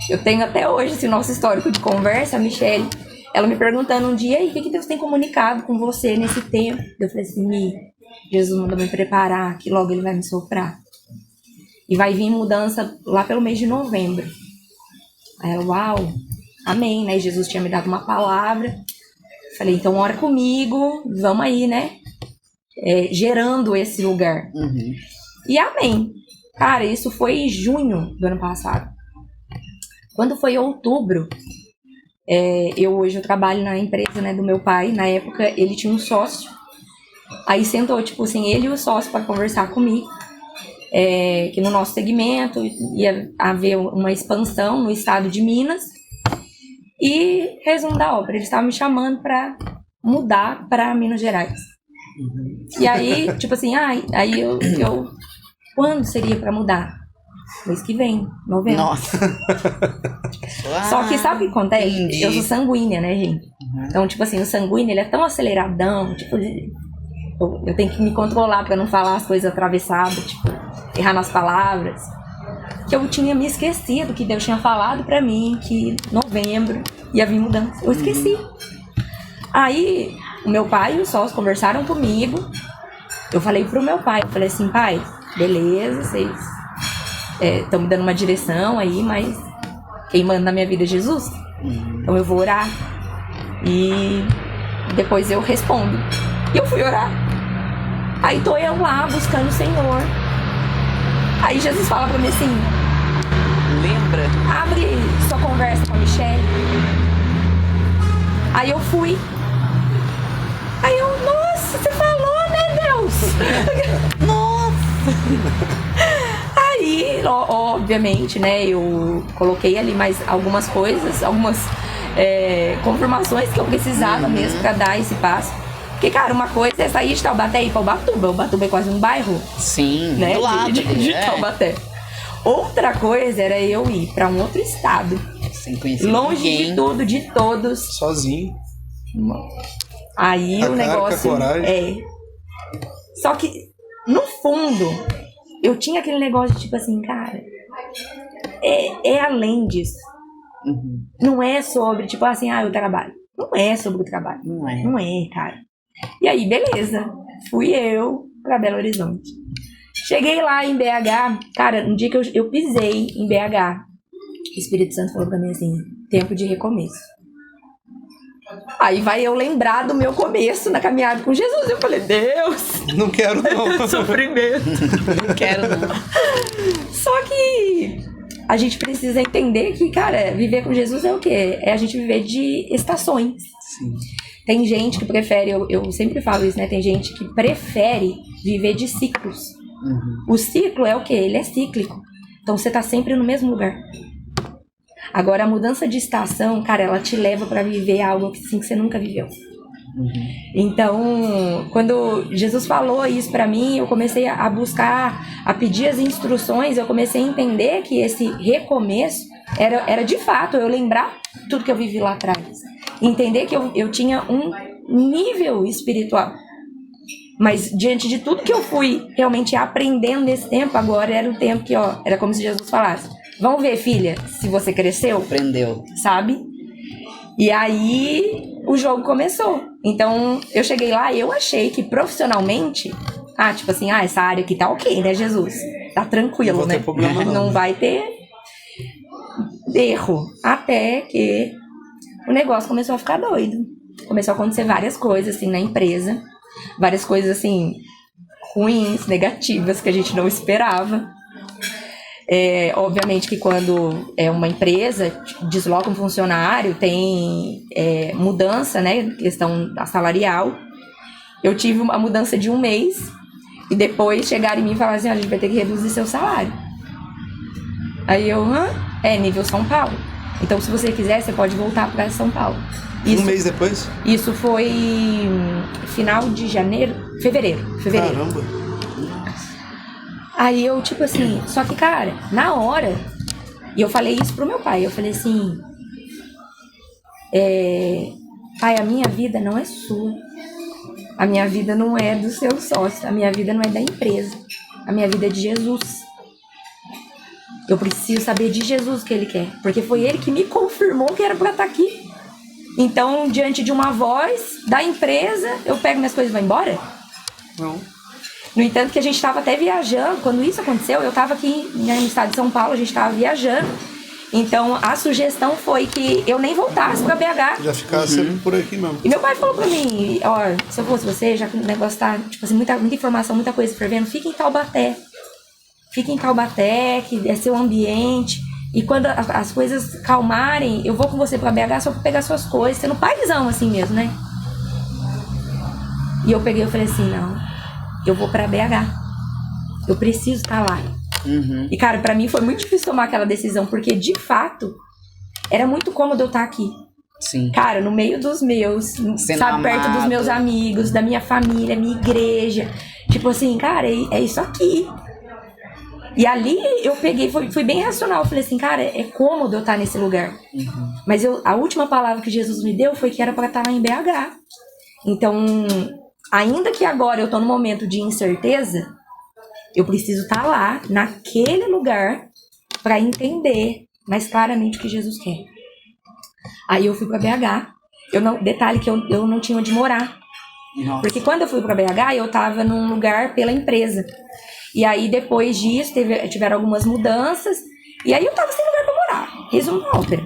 Eu tenho até hoje esse nosso histórico de conversa, a Michelle. Ela me perguntando um dia, e o que Deus tem comunicado com você nesse tempo? Eu falei assim, Jesus mandou me preparar, que logo Ele vai me soprar. E vai vir mudança lá pelo mês de novembro. Aí ela, uau, amém, né? Jesus tinha me dado uma palavra. Falei, então ora comigo, vamos aí, né? Gerando esse lugar. Uhum. E amém. Cara, isso foi em junho do ano passado. Quando foi outubro, Hoje eu trabalho na empresa, né, do meu pai. Na época ele tinha um sócio. Aí sentou, tipo assim, ele e o sócio para conversar comigo. Que no nosso segmento ia haver uma expansão no estado de Minas. E resumo da obra, eles estavam me chamando para mudar para Minas Gerais. E aí, tipo assim, aí eu quando seria para mudar? Mês que vem, novembro. Nossa. Só que sabe o que acontece? Entendi. Eu sou sanguínea, né, gente? Então, tipo assim, o sanguíneo, ele é tão aceleradão, tipo, eu tenho que me controlar pra não falar as coisas atravessadas, tipo, errar nas palavras. Que eu tinha me esquecido que Deus tinha falado pra mim que novembro ia vir mudança. Eu esqueci. Aí, o meu pai e o sócio conversaram comigo. Eu falei pro meu pai, eu falei assim, pai, beleza, vocês estão me dando uma direção aí, mas quem manda na minha vida é Jesus. Então eu vou orar e depois eu respondo. E eu fui orar. Aí tô eu lá buscando o Senhor. Aí Jesus fala pra mim assim, Lembra? abre sua conversa com a Michelle. Aí eu fui. Aí eu, nossa, você falou, né, Deus? Nossa! Aí, obviamente, né, eu coloquei ali mais algumas coisas, algumas confirmações que eu precisava mesmo pra dar esse passo. Porque, cara, uma coisa é sair de Taubaté e ir pra Ubatuba. Ubatuba é quase um bairro, Sim, né, do lado. de Taubaté. Outra coisa era eu ir pra um outro estado, Sem conhecer longe ninguém. de tudo, de todos. Sozinho. Aí A o cara, negócio com a coragem. Só que, no fundo, eu tinha aquele negócio de tipo assim, cara, é além disso. Não é sobre, tipo assim, o trabalho. Não é sobre o trabalho. Não é. Não é, cara. E aí, beleza. Fui eu pra Belo Horizonte. Cheguei lá em BH, cara, no dia que eu pisei em BH, o Espírito Santo falou pra mim assim, tempo de recomeço. Aí vai eu lembrar do meu começo na caminhada com Jesus. Eu falei, Deus, Não quero, não. sofrimento. Não quero, não. Só que a gente precisa entender que, cara, viver com Jesus é o quê? É a gente viver de estações. Sim. Tem gente que prefere, eu sempre falo isso, né? Tem gente que prefere viver de ciclos. O ciclo é o quê? Ele é cíclico. Então você tá sempre no mesmo lugar. Agora a mudança de estação, cara, ela te leva pra viver algo assim que você nunca viveu. Então, quando Jesus falou isso pra mim, eu comecei a buscar, a pedir as instruções, eu comecei a entender que esse recomeço era de fato eu lembrar tudo que eu vivi lá atrás. Entender que eu tinha um nível espiritual. Mas diante de tudo que eu fui realmente aprendendo nesse tempo, agora era o tempo que, era como se Jesus falasse, vamos ver, filha, se você cresceu, Aprendeu. sabe? E aí o jogo começou. Então eu cheguei lá e eu achei que profissionalmente, tipo assim, essa área aqui tá ok, né, Jesus? Tá tranquilo, Não vai né? ter problema, não. Não vai ter erro. Até que o negócio começou a ficar doido. Começou a acontecer várias coisas assim na empresa. Várias coisas assim ruins, negativas, que a gente não esperava. Obviamente que quando uma empresa desloca um funcionário, tem mudança, né, questão salarial. Eu tive uma mudança de 1 mês e depois chegaram em mim e falaram assim, a gente vai ter que reduzir seu salário. Aí eu, nível São Paulo. Então se você quiser, você pode voltar para São Paulo. Um mês depois? Isso foi final de fevereiro. Caramba. Aí eu, tipo assim, só que, cara, na hora, e eu falei isso pro meu pai, eu falei assim, pai, a minha vida não é sua, a minha vida não é do seu sócio, a minha vida não é da empresa, a minha vida é de Jesus. Eu preciso saber de Jesus o que ele quer, porque foi ele que me confirmou que era pra estar aqui. Então, diante de uma voz da empresa, eu pego minhas coisas e vou embora? Não. No entanto, que a gente estava até viajando. Quando isso aconteceu, eu estava aqui, né, no estado de São Paulo, a gente estava viajando. Então, a sugestão foi que eu nem voltasse para BH. Já ficar sempre por aqui mesmo. E meu pai falou para mim, se eu fosse você, já que o negócio tá, tipo assim, muita informação, muita coisa fervendo, fica em Taubaté. Fica em Taubaté, que é seu ambiente. E quando as coisas calmarem, eu vou com você pra BH só pra pegar suas coisas, sendo paizão assim mesmo, né? E eu peguei e falei assim, não, eu vou pra BH. Eu preciso estar lá. E, cara, pra mim foi muito difícil tomar aquela decisão, porque, de fato, era muito cômodo eu estar aqui. Sim. Cara, no meio dos meus, Sendo sabe, perto amado. dos meus amigos, da minha família, minha igreja. Tipo assim, cara, é isso aqui. E ali eu peguei, fui bem racional. Eu falei assim, cara, é cômodo eu estar nesse lugar. Mas a última palavra que Jesus me deu foi que era pra estar lá em BH. Então, ainda que agora eu tô num momento de incerteza, eu preciso estar lá, naquele lugar, pra entender mais claramente o que Jesus quer. Aí eu fui pra BH. Detalhe que eu não tinha onde morar. Nossa. Porque quando eu fui pra BH, eu tava num lugar pela empresa. E aí, depois disso, tiveram algumas mudanças. E aí, eu tava sem lugar pra morar. Resumo da ópera.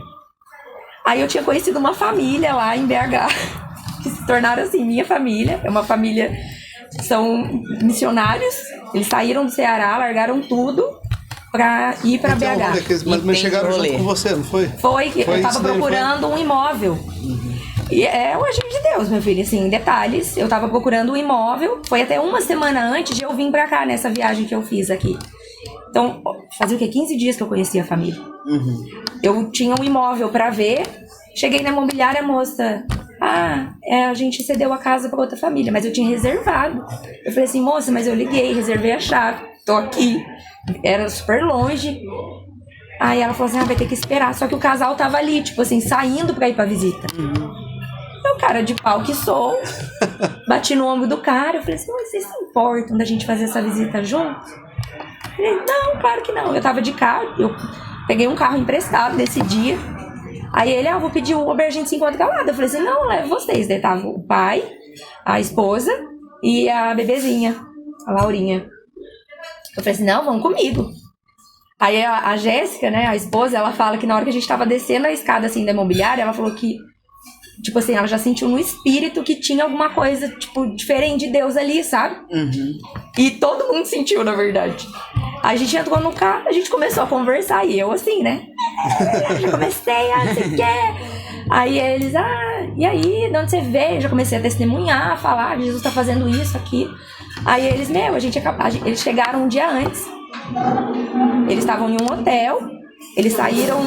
Aí, eu tinha conhecido uma família lá em BH, que se tornaram, assim, minha família. É uma família... São missionários. Eles saíram do Ceará, largaram tudo pra ir pra BH. Mas chegaram junto com você, não foi? Foi, eu tava isso daí, procurando um imóvel. E é o agir de Deus, meu filho, assim, detalhes. Eu tava procurando um imóvel, foi até uma semana antes de eu vir pra cá, nessa viagem que eu fiz aqui. Então, fazia o quê? 15 dias que eu conhecia a família. Eu tinha um imóvel pra ver, cheguei na imobiliária, a moça... a gente cedeu a casa pra outra família, mas eu tinha reservado. Eu falei assim, moça, mas eu liguei, reservei a chave, tô aqui. Era super longe. Aí ela falou assim, vai ter que esperar. Só que o casal tava ali, tipo assim, saindo pra ir pra visita. Eu, cara de pau que sou, bati no ombro do cara. Eu falei assim, vocês se importam da gente fazer essa visita juntos? Ele, não, claro que não. Eu tava de carro, eu peguei um carro emprestado nesse dia. Aí ele, vou pedir o Uber, a gente se encontra lá. Eu falei assim, não, levo vocês. Daí tava o pai, a esposa e a bebezinha, a Laurinha. Eu falei assim, não, vamos comigo. Aí a Jéssica, né, a esposa, ela fala que na hora que a gente tava descendo a escada, assim, da imobiliária, ela falou que, tipo assim, ela já sentiu no espírito que tinha alguma coisa, tipo, diferente de Deus ali, sabe? E todo mundo sentiu, na verdade. Aí a gente entrou no carro, a gente começou a conversar, e eu assim, né? Já comecei, você quer? Aí eles, e aí, de onde você veio? Eu já comecei a testemunhar, a falar, Jesus tá fazendo isso, aqui. Aí eles, eles chegaram um dia antes. Eles estavam em um hotel, eles saíram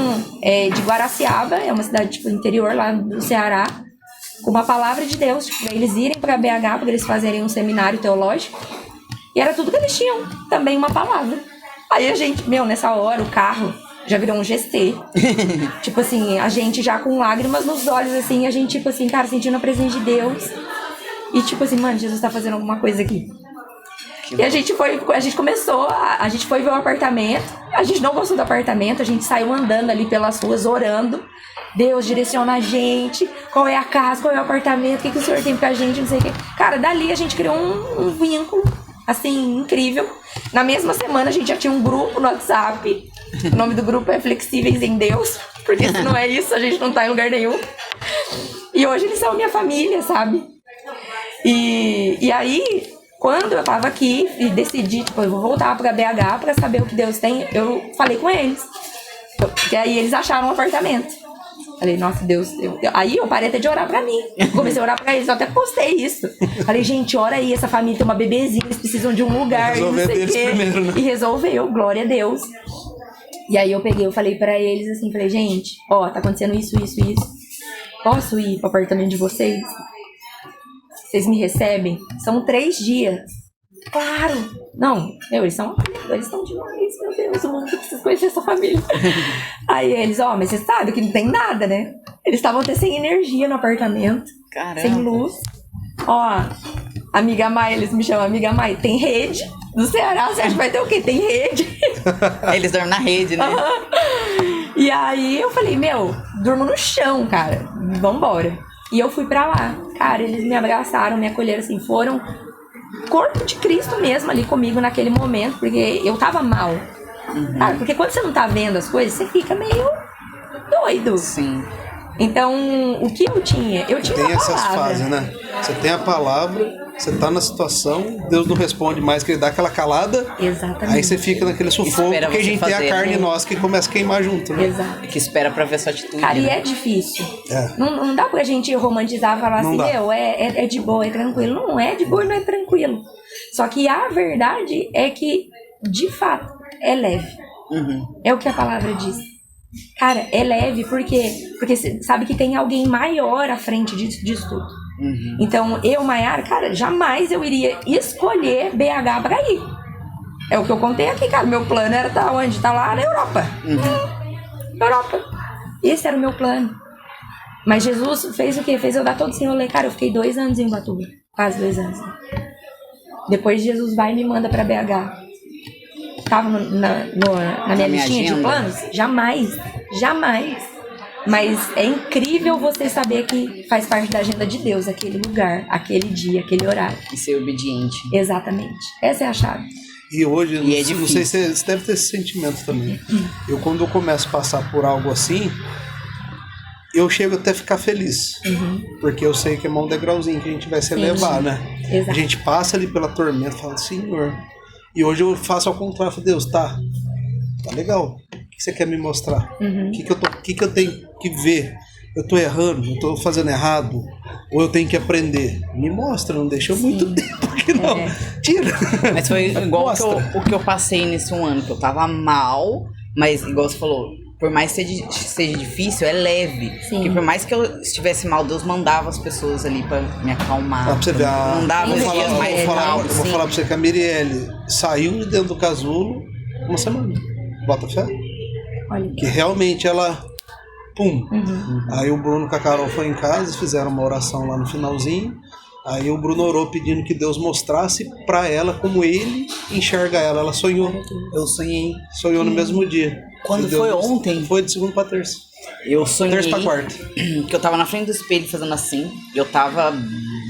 de Guaraciaba, é uma cidade tipo interior lá do Ceará, com uma palavra de Deus, tipo, pra eles irem pra BH, porque eles fazerem um seminário teológico. E era tudo que eles tinham, também uma palavra. Aí a gente, nessa hora, o carro já virou um GC. Tipo assim, a gente já com lágrimas nos olhos, assim, a gente, tipo assim, cara, sentindo a presença de Deus. E tipo assim, mano, Jesus tá fazendo alguma coisa aqui. E a gente começou, a gente foi ver o apartamento, a gente não gostou do apartamento, a gente saiu andando ali pelas ruas, orando. Deus, direciona a gente, qual é a casa, qual é o apartamento, o que o Senhor tem pra gente, não sei o que. Cara, dali a gente criou um vínculo, assim, incrível. Na mesma semana a gente já tinha um grupo no WhatsApp, o nome do grupo é Flexíveis em Deus, porque se não é isso, a gente não tá em lugar nenhum. E hoje eles são minha família, sabe? E aí... Quando eu tava aqui e decidi, tipo, eu vou voltar pra BH pra saber o que Deus tem, eu falei com eles. E aí eles acharam um apartamento. Falei, nossa, Deus... Aí eu parei até de orar pra mim. Comecei a orar pra eles, eu até postei isso. Falei, gente, ora aí, essa família tem uma bebezinha, eles precisam de um lugar, e não sei o quê. Primeiro, né? E resolveu, glória a Deus. E aí eu falei pra eles assim, falei, gente, tá acontecendo isso. Posso ir pro apartamento de vocês? Vocês me recebem? São 3 dias. Claro! Não, eles estão demais, meu Deus, o mundo precisa conhecer essa família. Aí eles, mas você sabe que não tem nada, né? Eles estavam até sem energia no apartamento. Caramba. Sem luz. Amiga Mai, eles me chamam Amiga Mai, tem rede. No Ceará, você acha que vai ter o quê? Tem rede. Eles dormem na rede, né? E aí eu falei, durmo no chão, cara. Vambora. E eu fui pra lá. Cara, eles me abraçaram, me acolheram, assim, foram corpo de Cristo mesmo ali comigo naquele momento, porque eu tava mal. Cara, porque quando você não tá vendo as coisas, você fica meio doido. Sim. Então, o que eu tinha? Eu tinha tem uma essas palavra. fases, né? Você tem a palavra, Você tá na situação, Deus não responde mais, que ele dá aquela calada. Exatamente. Aí você fica naquele sufoco, Espera porque a você gente tem a fazer, carne né? nossa que começa a queimar junto, né? Exato. Que espera pra ver a sua atitude. Cara, e né? é difícil. É. Não dá pra gente romantizar e falar Não assim, dá. meu, é de boa, é tranquilo. Não é de boa, não é tranquilo. Só que a verdade é que, de fato, é leve. É o que a palavra diz. Cara, é leve porque você sabe que tem alguém maior à frente disso tudo. Então, eu, Maiara, cara, jamais eu iria escolher BH pra ir. É o que eu contei aqui, cara. Meu plano era estar onde? Tá lá na Europa. Europa. Esse era o meu plano. Mas Jesus fez o quê? Fez eu dar todo esse rolê. Cara, eu fiquei 2 anos em Ubatuba. Quase 2 anos. Depois Jesus vai e me manda pra BH. Tava na minha listinha de agenda. planos? Jamais. Mas é incrível você saber que faz parte da agenda de Deus, aquele lugar, aquele dia, aquele horário. E ser obediente. Exatamente. Essa é a chave. E hoje, E é não sei difícil. se você deve ter esse sentimento também. Quando eu começo a passar por algo assim, eu chego até a ficar feliz. Porque eu sei que é um degrauzinho que a gente vai se elevar, né? Exato. A gente passa ali pela tormenta e fala, Senhor. E hoje eu faço ao contrário, falo, Deus, tá legal. O que você quer me mostrar? O que eu tenho que ver? Eu tô errando, eu tô fazendo errado, ou eu tenho que aprender? Me mostra, não deixa muito tempo aqui não. Tira. Mas foi igual Mostra. o que eu passei nesse um ano, que eu tava mal, mas igual você falou, por mais que seja difícil, é leve. Sim. Porque por mais que eu estivesse mal, Deus mandava as pessoas ali pra me acalmar. Pra você ver, Não dava os dias mais calmos, eu vou sim. falar pra você que a Mirielle saiu de dentro do casulo uma semana. Bota fé? Olha. Que realmente ela... Pum. Aí o Bruno com a Carol foi em casa, fizeram uma oração lá no finalzinho. Aí o Bruno orou pedindo que Deus mostrasse pra ela como ele enxerga ela. Ela sonhou. Eu sonhei. Sonhou no mesmo dia. Quando E Deus foi mostrou. ontem? Foi de segunda pra terça. Eu sonhei Terça pra quarta. que eu tava na frente do espelho fazendo assim. Eu tava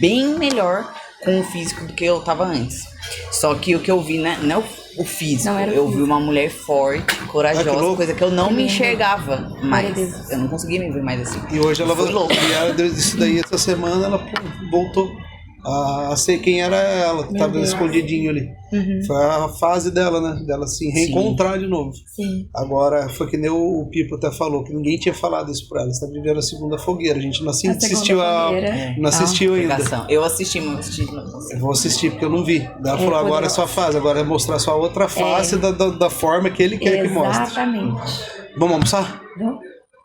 bem melhor com o físico do que eu tava antes. Só que o que eu vi, né, não é o físico. Não era o eu vi físico. uma mulher forte, Ah, que corajosa, louco. coisa que eu não me enxergava Glória a mais. Deus. Eu não conseguia me ver mais assim. E hoje ela Foi louco. E ela, isso daí, essa semana, ela voltou a ser quem era ela, que tava Deus. escondidinho ali. Foi a fase dela, né? Dela se reencontrar de novo. Sim. Agora, foi que nem o Pipo até falou, que ninguém tinha falado isso pra ela. Você tá vivendo a segunda fogueira. A gente não assistiu fogueira. não assistiu ainda. Pegação. Eu assisti, mas assisti de novo. Eu vou assistir, porque eu não vi. Daí ela falou, agora é poderosa. sua fase, agora é mostrar sua outra face da forma que ele quer que mostre. Exatamente. Vamos almoçar?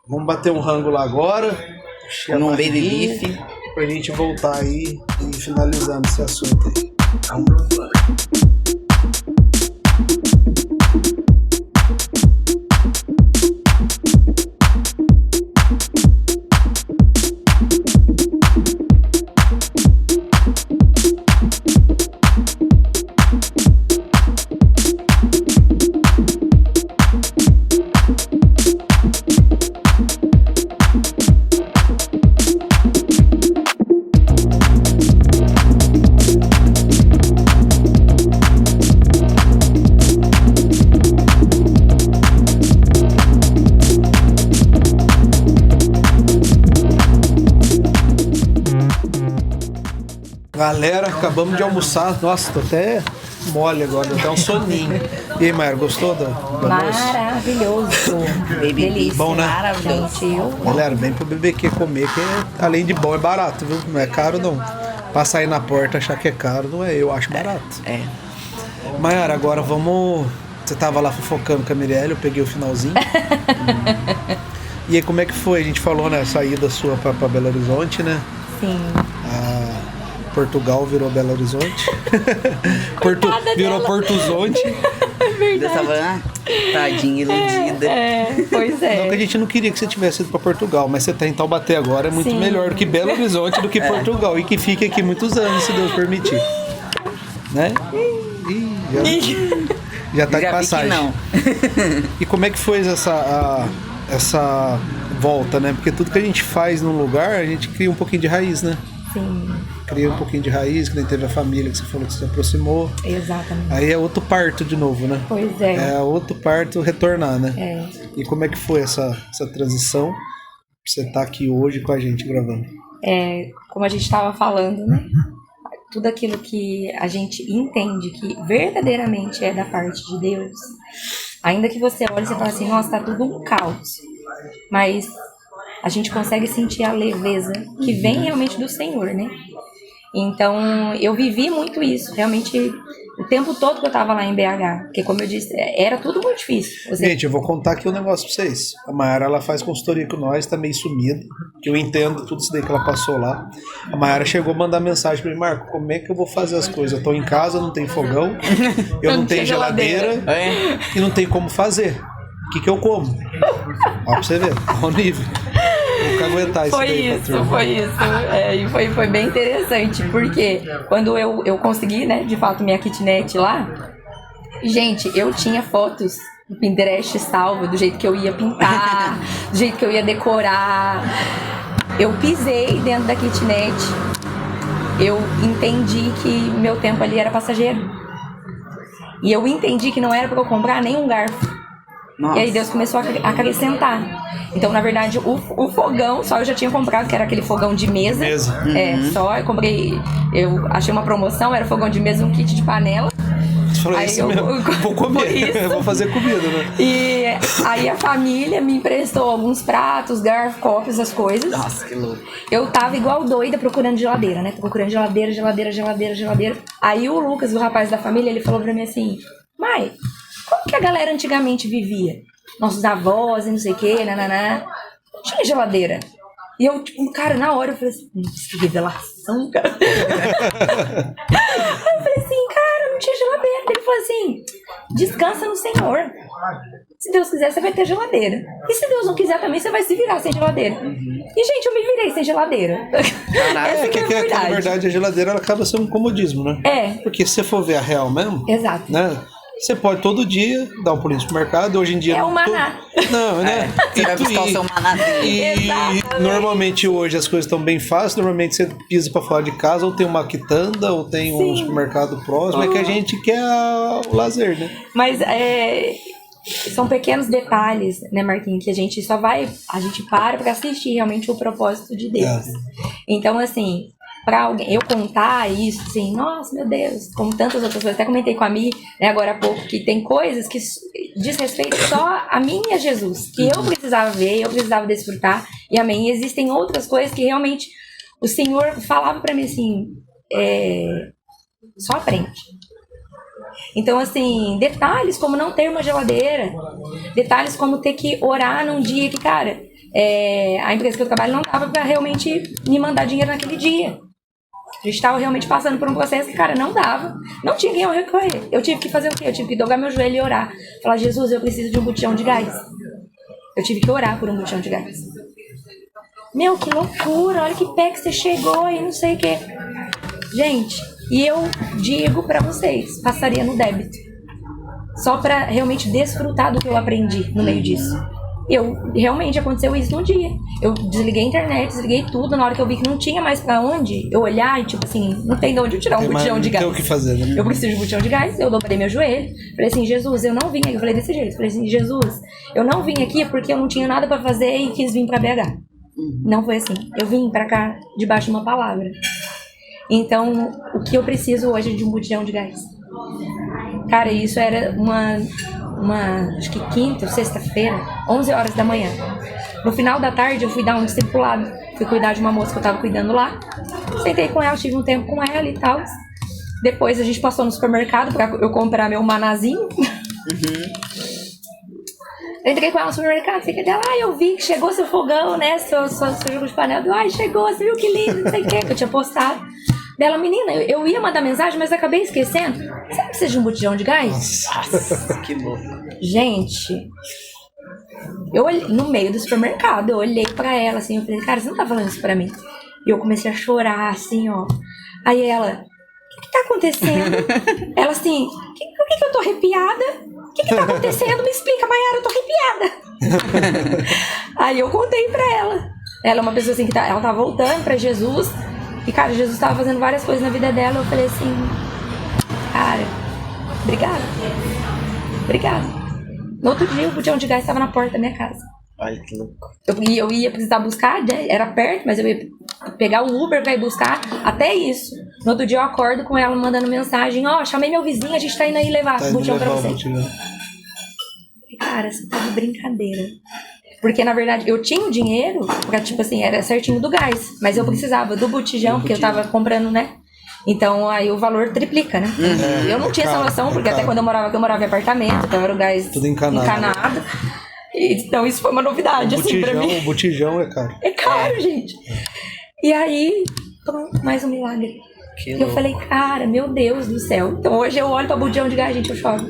Vamos bater um rango lá agora. encher a Num baby barriguinha, beef. pra gente voltar aí e finalizando esse assunto aí. Galera, acabamos de almoçar. Nossa, tô até mole agora, deu até um soninho. E aí, Maia, gostou do almoço? Maravilhoso. Baby Delícia. Bom, né? Maravilhoso. Gente, eu... Galera, vem pro BBQ comer, que além de bom é barato, viu? Não é caro não. Passar aí na porta achar que é caro, não é, eu acho barato. É. Maiara, agora vamos... Você tava lá fofocando com a Mirelle, eu peguei o finalzinho. E aí, como é que foi? A gente falou, né, a saída sua pra Belo Horizonte, né? Sim. Portugal virou Belo Horizonte. Virou Portuzonte. Eu tava, tadinha, iludida. Pois é. Não que a gente não queria que você tivesse ido pra Portugal, mas você tá em Taubaté agora, é muito Sim. melhor do que Belo Horizonte, do que Portugal. E que fique aqui muitos anos, se Deus permitir. Né? Já tá de Já vi que passagem. não. E como é que foi essa volta, né? Porque tudo que a gente faz num lugar, a gente cria um pouquinho de raiz, né? Sim, Cria um pouquinho de raiz, que nem teve a família que você falou que se aproximou. exatamente. Aí é outro parto de novo, né? Pois é. É outro parto retornar, né? É. E como é que foi essa transição? Você tá aqui hoje com a gente gravando. Como a gente estava falando, né? tudo aquilo que a gente entende que verdadeiramente é da parte de Deus, ainda que você olhe e você fale assim, nossa, tá tudo um caos, mas a gente consegue sentir a leveza que vem realmente do Senhor, né? Então, eu vivi muito isso, realmente, o tempo todo que eu tava lá em BH, porque como eu disse, era tudo muito difícil. Gente, eu vou contar aqui um negócio pra vocês. A Mayara, ela faz consultoria com nós, tá meio sumida, que eu entendo tudo isso daí que ela passou lá. A Mayara chegou a mandar mensagem pra mim, Marco, como é que eu vou fazer as coisas? Eu tô em casa, não tem fogão, eu não tenho geladeira e não tem como fazer. O que eu como? Ó, pra você ver, ao nível. Vou aguentar isso. Foi isso. E foi bem interessante, porque quando eu consegui, né, de fato, minha kitnet lá, gente, eu tinha fotos no Pinterest salvo, do jeito que eu ia pintar, do jeito que eu ia decorar. Eu pisei dentro da kitnet, eu entendi que meu tempo ali era passageiro. E eu entendi que não era pra eu comprar nenhum garfo. Nossa. E aí Deus começou a acrescentar. Então, na verdade, o fogão só eu já tinha comprado, que era aquele fogão de mesa. Só eu comprei, eu achei uma promoção, era fogão de mesa, um kit de panela. Você falou aí isso mesmo, vou comer, eu vou fazer comida, né? E aí a família me emprestou alguns pratos, garfo, copos, essas coisas. Nossa, que louco. Eu tava igual doida procurando geladeira, né? Procurando geladeira. Aí o Lucas, o rapaz da família, ele falou pra mim assim, Mai, como que a galera antigamente vivia? Nossos avós e não sei o que, nananá. Não tinha geladeira. E eu, tipo, cara, na hora eu falei assim, que revelação, cara. Aí eu falei assim, cara, não tinha geladeira. Ele falou assim, descansa no Senhor. Se Deus quiser, você vai ter geladeira. E se Deus não quiser também, você vai se virar sem geladeira. E, gente, eu me virei sem geladeira. Na verdade, a geladeira ela acaba sendo um comodismo, né? Porque se você for ver a real mesmo... Exato. Né? Você pode todo dia dar um pulinho no supermercado. Hoje em dia... É o maná. Não, né? Você vai buscar o seu manazinho. E normalmente hoje as coisas estão bem fáceis. Normalmente você pisa pra fora de casa, ou tem uma quitanda, ou tem um supermercado próximo. É que a gente quer o lazer, né? Mas são pequenos detalhes, né, Marquinhos, que a gente para pra assistir realmente o propósito de Deus. Então, assim... Pra alguém, eu contar isso, assim, nossa, meu Deus, como tantas outras coisas, até comentei com a Mi, né, agora há pouco, que tem coisas que diz respeito só a mim e a Jesus, que eu precisava ver, eu precisava desfrutar, e amém. E existem outras coisas que realmente o Senhor falava pra mim assim, só aprende. Então, assim, detalhes como não ter uma geladeira, detalhes como ter que orar num dia que, cara, a empresa que eu trabalho não dava pra realmente me mandar dinheiro naquele dia. A gente estava realmente passando por um processo que, cara, não dava. Não tinha quem eu recorrer. Eu tive que fazer o quê? Eu tive que dobrar meu joelho e orar. Falar, Jesus, eu preciso de um botijão de gás. Eu tive que orar por um botijão de gás. Meu, que loucura. Olha que pé que você chegou e não sei o quê. Gente, e eu digo pra vocês, passaria no débito. Só pra realmente desfrutar do que eu aprendi no meio disso. Realmente aconteceu isso num dia. Eu desliguei a internet, desliguei tudo. Na hora que eu vi que não tinha mais pra onde eu olhar, e tipo assim, não tem de onde eu tirar um botijão de gás. Não tem o que fazer, né? Eu preciso de um botijão de gás. Eu dobrei meu joelho. Falei assim, Jesus, eu não vim aqui. Eu falei desse jeito. Falei assim, Jesus, eu não vim aqui porque eu não tinha nada pra fazer e quis vir pra BH. Não foi assim. Eu vim pra cá debaixo de uma palavra. Então, o que eu preciso hoje é de um botijão de gás. Cara, isso era acho que quinta ou sexta-feira, 11 horas da manhã. No final da tarde eu fui dar um discipulado, fui cuidar de uma moça que eu tava cuidando lá. Sentei com ela, tive um tempo com ela e tal. Depois a gente passou no supermercado pra eu comprar meu manazinho. Eu entrei com ela no supermercado, fiquei dela, eu vi que chegou seu fogão, né, seu jogo de panela. Chegou, você viu que lindo, não sei o que eu tinha postado. Dela, menina, eu ia mandar mensagem, mas acabei esquecendo. Você não precisa de um botijão de gás? Nossa, que louco. Gente, eu olhei, no meio do supermercado, eu olhei pra ela, assim, eu falei, cara, você não tá falando isso pra mim? E eu comecei a chorar, assim, ó. Aí ela, o que tá acontecendo? Ela assim, por que eu tô arrepiada? O que tá acontecendo? Me explica, Mayara, eu tô arrepiada. Aí eu contei pra ela. Ela é uma pessoa assim que ela tá voltando pra Jesus. E, cara, Jesus tava fazendo várias coisas na vida dela. Eu falei assim, cara, obrigada. No outro dia, o botijão de gás estava na porta da minha casa. Olha que louco. Eu ia precisar buscar, né? Era perto, mas eu ia pegar o Uber pra ir buscar. Até isso. No outro dia eu acordo com ela mandando mensagem: ó, chamei meu vizinho, a gente tá indo aí levar Tá indo botijão pra levar o você. botijão. Cara, você tá de brincadeira. Porque, na verdade, eu tinha o dinheiro, pra, tipo assim, era certinho do gás. Mas eu precisava do botijão, porque eu tava comprando, né? Então, aí o valor triplica, né? Eu não tinha essa noção, porque até quando eu morava em apartamento, então era o gás Tudo encanado. Então, isso foi uma novidade, assim, pra mim. O botijão é caro. É caro, gente. E aí, pronto, mais um milagre. Que Eu louco. falei, cara, meu Deus do céu. Então hoje eu olho pra botijão de gás, gente, eu choro.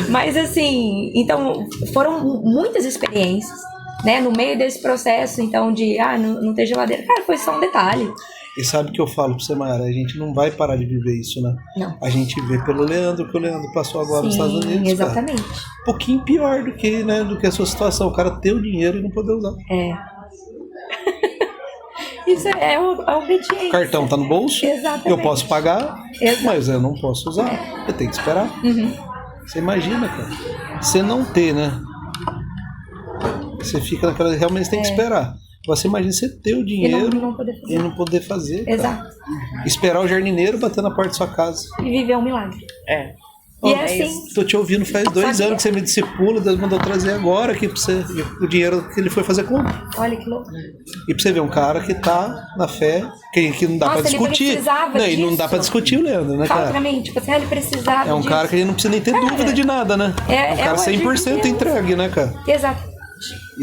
Mas assim, então foram muitas experiências, né? No meio desse processo, então, de não ter geladeira. Cara, foi só um detalhe. E sabe o que eu falo pra você, Mayara? A gente não vai parar de viver isso, né? Não. A gente vê pelo Leandro, que o Leandro passou agora nos Estados Unidos. Exatamente. Cara. Um pouquinho pior do que, né, do que a sua situação. O cara ter o dinheiro e não poder usar. Isso é a obediência. O cartão tá no bolso, Exatamente. eu posso pagar, Exato. mas eu não posso usar. Eu tenho que esperar. Você imagina, cara. Você não ter, né? Você fica naquela... Realmente você tem que esperar. Você imagina você ter o dinheiro não poder fazer. e não poder fazer. Cara. Exato. Esperar o jardineiro bater na porta da sua casa. E viver um milagre. É. E Bom, é é assim. Tô te ouvindo faz 2 Sabia. anos que você me discipula, Deus mandou trazer agora aqui pra você o dinheiro que ele foi fazer compra. Olha que louco. E pra você ver, um cara que tá na fé, que não dá Nossa, pra ele discutir. precisava Não, e não dá disso. pra discutir o Leandro, né, Fala pra cara? mim, tipo assim, ele precisava É um cara que a gente não precisa nem ter dúvida de nada, né? É um cara o agir de 100% Deus. entregue, né, cara? Exato.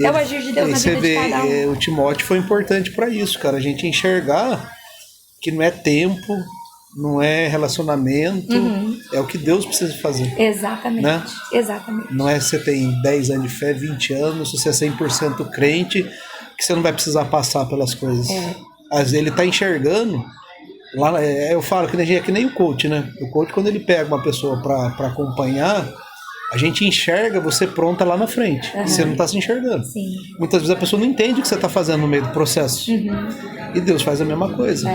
É o agir de Deus E na você vida vê, de cada um. o Timóteo foi importante pra isso, cara. A gente enxergar que não é tempo, não é relacionamento, é o que Deus precisa fazer. Exatamente. Né? Exatamente. Não é se você tem 10 anos de fé, 20 anos, se você é 100% crente, que você não vai precisar passar pelas coisas. Às vezes ele tá enxergando, lá, eu falo que é que nem o coach, né? O coach, quando ele pega uma pessoa pra acompanhar, a gente enxerga você pronta lá na frente. E você não tá se enxergando. Sim. Muitas vezes a pessoa não entende o que você tá fazendo no meio do processo. E Deus faz a mesma coisa.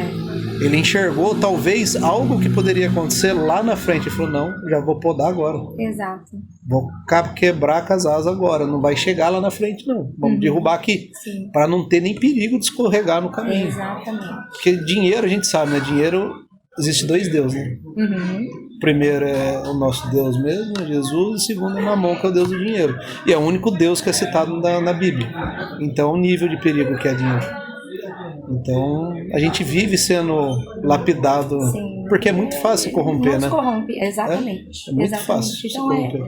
Ele enxergou talvez algo que poderia acontecer lá na frente. Ele falou, não, já vou podar agora. Exato. Vou quebrar com as asas agora. Não vai chegar lá na frente, não. Vamos derrubar aqui. Sim. Para não ter nem perigo de escorregar no caminho. Exatamente. Porque dinheiro, a gente sabe, né? Dinheiro, existe 2 deuses, né? O primeiro é o nosso Deus mesmo, Jesus, e o segundo é Mamon, que é o Deus do dinheiro. E é o único Deus que é citado na Bíblia. Então, o nível de perigo que é dinheiro. Então, a gente vive sendo lapidado, Sim. porque é muito fácil corromper, Nos né? corrompe, exatamente. É muito Exatamente. fácil se Então, corromper.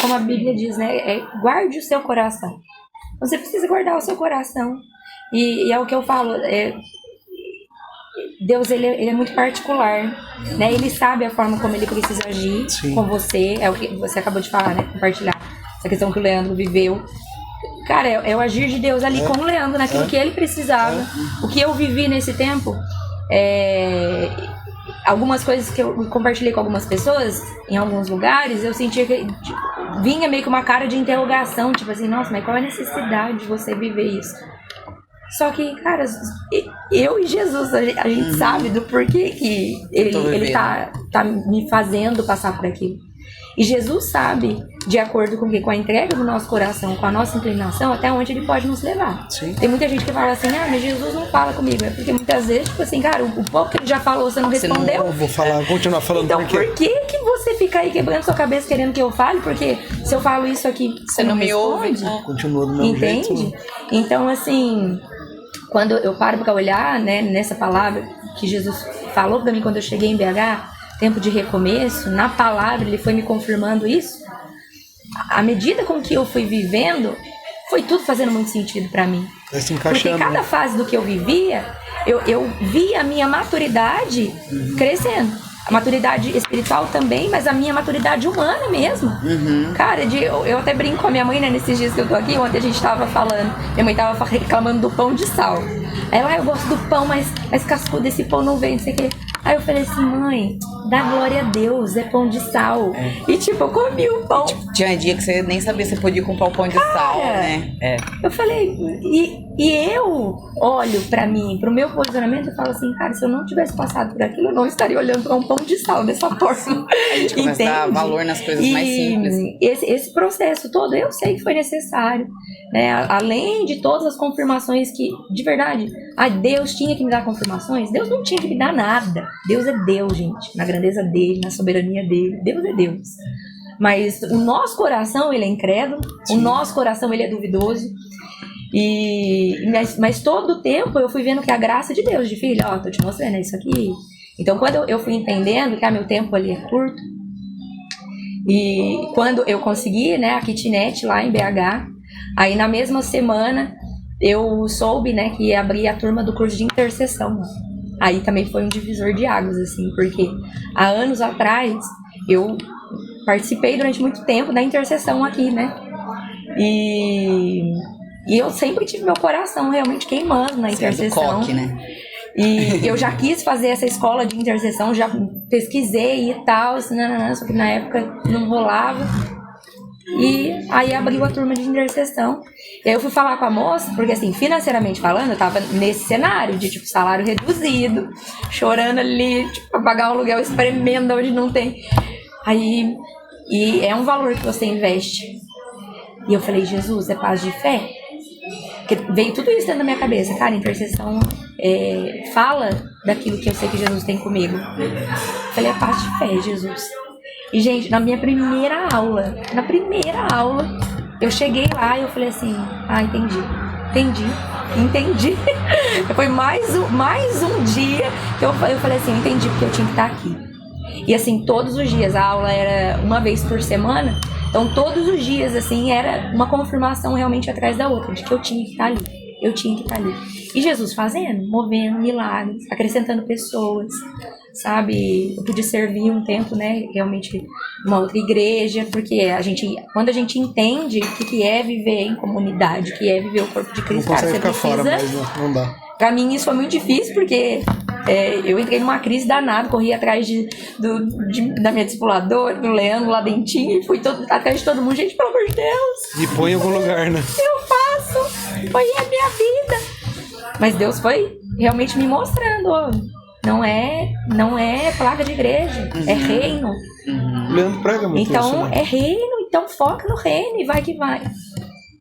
como a Bíblia diz, né? Guarde o seu coração. Você precisa guardar o seu coração. E é o que eu falo, Deus, ele é muito particular, né? Ele sabe a forma como ele precisa agir Sim. com você. É o que você acabou de falar, né? Compartilhar essa questão que o Leandro viveu. Cara, é o agir de Deus ali com o Leandro, naquilo que ele precisava. O que eu vivi nesse tempo, algumas coisas que eu compartilhei com algumas pessoas, em alguns lugares, eu sentia que vinha meio que uma cara de interrogação, tipo assim, nossa, mas qual é a necessidade de você viver isso? Só que, cara, eu e Jesus, a gente sabe do porquê que ele tá me fazendo passar por aquilo. E Jesus sabe, de acordo com a entrega do nosso coração, com a nossa inclinação, até onde ele pode nos levar. Sim. Tem muita gente que fala assim, mas Jesus não fala comigo. É porque muitas vezes, tipo assim, cara, o pouco que ele já falou, você não respondeu. Eu vou continuar falando Então, porque... por que você fica aí quebrando sua cabeça querendo que eu fale? Porque se eu falo isso aqui, você não me ouve? Continua do mesmo jeito. Entende? Então, assim, quando eu paro para olhar, né, nessa palavra que Jesus falou para mim quando eu cheguei em BH, tempo de recomeço, na palavra ele foi me confirmando isso. À medida com que eu fui vivendo, foi tudo fazendo muito sentido para mim. Vai se Porque encaixando. cada fase do que eu vivia, eu via a minha maturidade crescendo. A maturidade espiritual também, mas a minha maturidade humana mesmo. Cara, eu até brinco com a minha mãe, né, nesses dias que eu tô aqui, ontem a gente tava falando, minha mãe tava reclamando do pão de sal. Aí ela, eu gosto do pão, mas cascudo, esse pão não vem, não sei o quê. Aí eu falei assim, mãe, dá glória a Deus, é pão de sal. E tipo, eu comi o pão. Tinha dia que você nem sabia se podia comprar o pão de sal, né? Eu falei, e eu olho pra mim, pro meu posicionamento, eu falo assim, cara, se eu não tivesse passado por aquilo, eu não estaria olhando pra um pão de sal dessa forma. A gente começa a dar valor nas coisas mais simples. Esse processo todo, eu sei que foi necessário, né? Além de todas as confirmações que, de verdade, Deus tinha que me dar confirmações. Deus não tinha que me dar nada. Deus é Deus, gente. Na grandeza dele, na soberania dele. Deus é Deus. Mas o nosso coração, ele é incrédulo. Sim. O nosso coração, ele é duvidoso. Mas todo o tempo eu fui vendo que a graça de Deus, de filho, tô te mostrando, é isso aqui. Então, quando eu fui entendendo que meu tempo ali é curto, e quando eu consegui, né, a kitnet lá em BH, aí na mesma semana eu soube, né, que ia abrir a turma do curso de intercessão. Aí também foi um divisor de águas, assim, porque há anos atrás eu participei durante muito tempo da intercessão aqui, né? E eu sempre tive meu coração realmente queimando na intercessão. É do coque, né? E eu já quis fazer essa escola de intercessão, já pesquisei e tal, só que na época não rolava. E aí abriu a turma de intercessão. E aí eu fui falar com a moça, porque assim, financeiramente falando, eu tava nesse cenário de tipo salário reduzido, chorando ali, tipo, pra pagar um aluguel, espremendo onde não tem. Aí, e é um valor que você investe. E eu falei, Jesus, é paz de fé? Porque veio tudo isso dentro da minha cabeça, cara, intercessão fala daquilo que eu sei que Jesus tem comigo. Eu falei, é paz de fé, Jesus. E, gente, na minha primeira aula, eu cheguei lá e eu falei assim, entendi. Foi mais um dia que eu falei assim, entendi porque eu tinha que estar aqui. E assim, todos os dias, a aula era uma vez por semana, então todos os dias, assim, era uma confirmação realmente atrás da outra, de que eu tinha que estar ali. E Jesus fazendo, movendo milagres, acrescentando pessoas, sabe? Eu pude servir um tempo, né, realmente uma outra igreja, porque quando a gente entende o que é viver em comunidade, o que é viver o corpo de Cristo, cara, você precisa... fora, mas não dá. Pra mim isso foi muito difícil, porque eu entrei numa crise danada, corri atrás da minha discipuladora, do Leandro lá dentinho, e fui atrás de todo mundo. Gente, pelo amor de Deus! Me põe em algum lugar, né? Eu faço! Foi a minha vida! Mas Deus foi realmente me mostrando, ó. Não é placa de igreja, é reino. O Leandro prega muito então, isso, né? É reino, então foca no reino e vai que vai.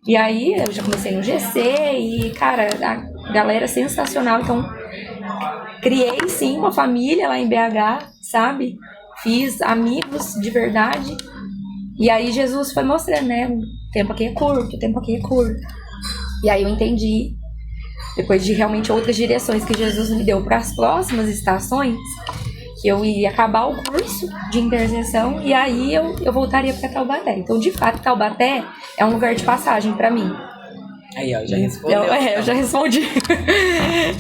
E aí, eu já comecei no GC e, cara, a galera é sensacional. Então, criei, sim, uma família lá em BH, sabe? Fiz amigos de verdade. E aí, Jesus foi mostrando, né? O tempo aqui é curto. E aí, eu entendi, depois de realmente outras direções que Jesus me deu para as próximas estações, que eu ia acabar o curso de intercessão e aí eu voltaria para Taubaté. Então, de fato, Taubaté é um lugar de passagem para mim. Aí, ó, já respondeu. Eu já respondi.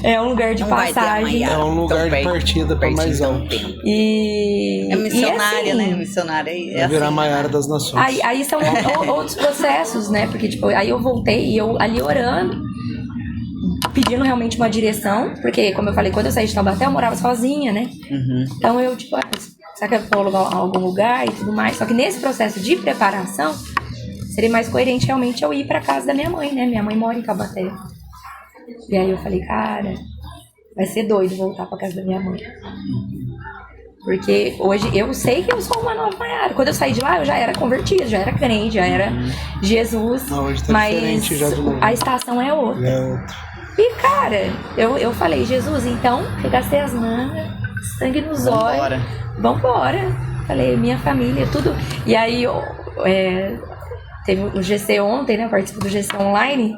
É um lugar de passagem. É um lugar de partida para mais alto. E é missionária, assim, né? Missionária vai virar assim, Maiara das Nações. Aí são outros processos, né? Porque, tipo, aí eu voltei e eu ali orando, pedindo realmente uma direção, porque, como eu falei, quando eu saí de Taubaté, eu morava sozinha, né? Uhum. Então eu, tipo, será que eu vou alugar algum lugar e tudo mais? Só que nesse processo de preparação, seria mais coerente realmente eu ir pra casa da minha mãe, né? Minha mãe mora em Taubaté. E aí eu falei, cara, vai ser doido voltar pra casa da minha mãe. Porque hoje eu sei que eu sou uma nova Maiara. Quando eu saí de lá, eu já era convertida, já era crente, já era Jesus. Não, hoje tá mas já de novo. A estação é outra. É outra. E, cara, eu falei, Jesus, então, regacei as mangas, sangue nos olhos, vambora. Falei, minha família, tudo. E aí, teve o GC ontem, né? Eu participo do GC online.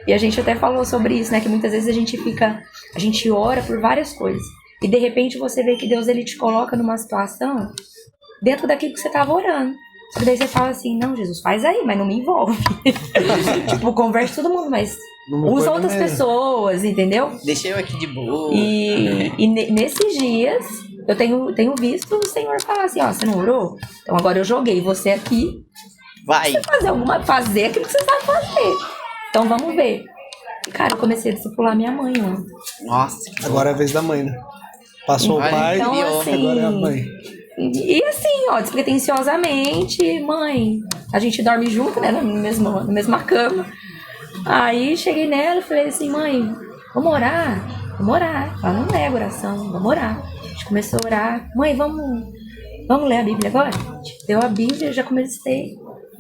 E a gente até falou sobre isso, né? Que muitas vezes a gente ora por várias coisas. E de repente você vê que Deus, ele te coloca numa situação dentro daquilo que você tava orando. Só que daí você fala assim, não, Jesus, faz aí, mas não me envolve. Tipo, converse todo mundo, mas usa outras pessoas, entendeu? Deixa eu aqui de boa. E nesses dias, eu tenho visto o Senhor falar assim, ó, você não orou? Então agora eu joguei você aqui. Vai. Fazer aquilo que você sabe fazer. Então vamos ver. Cara, eu comecei a discipular minha mãe ontem. Nossa. Agora é a vez da mãe, né? Passou o pai, Então, assim, agora é a mãe. E assim, ó, despretensiosamente, mãe, a gente dorme junto, né, na mesma cama. Aí cheguei nela e falei assim, mãe, vamos orar? Vamos orar. Ela não nega oração, vamos orar. A gente começou a orar. Mãe, vamos ler a Bíblia agora? A gente deu a Bíblia, já comecei.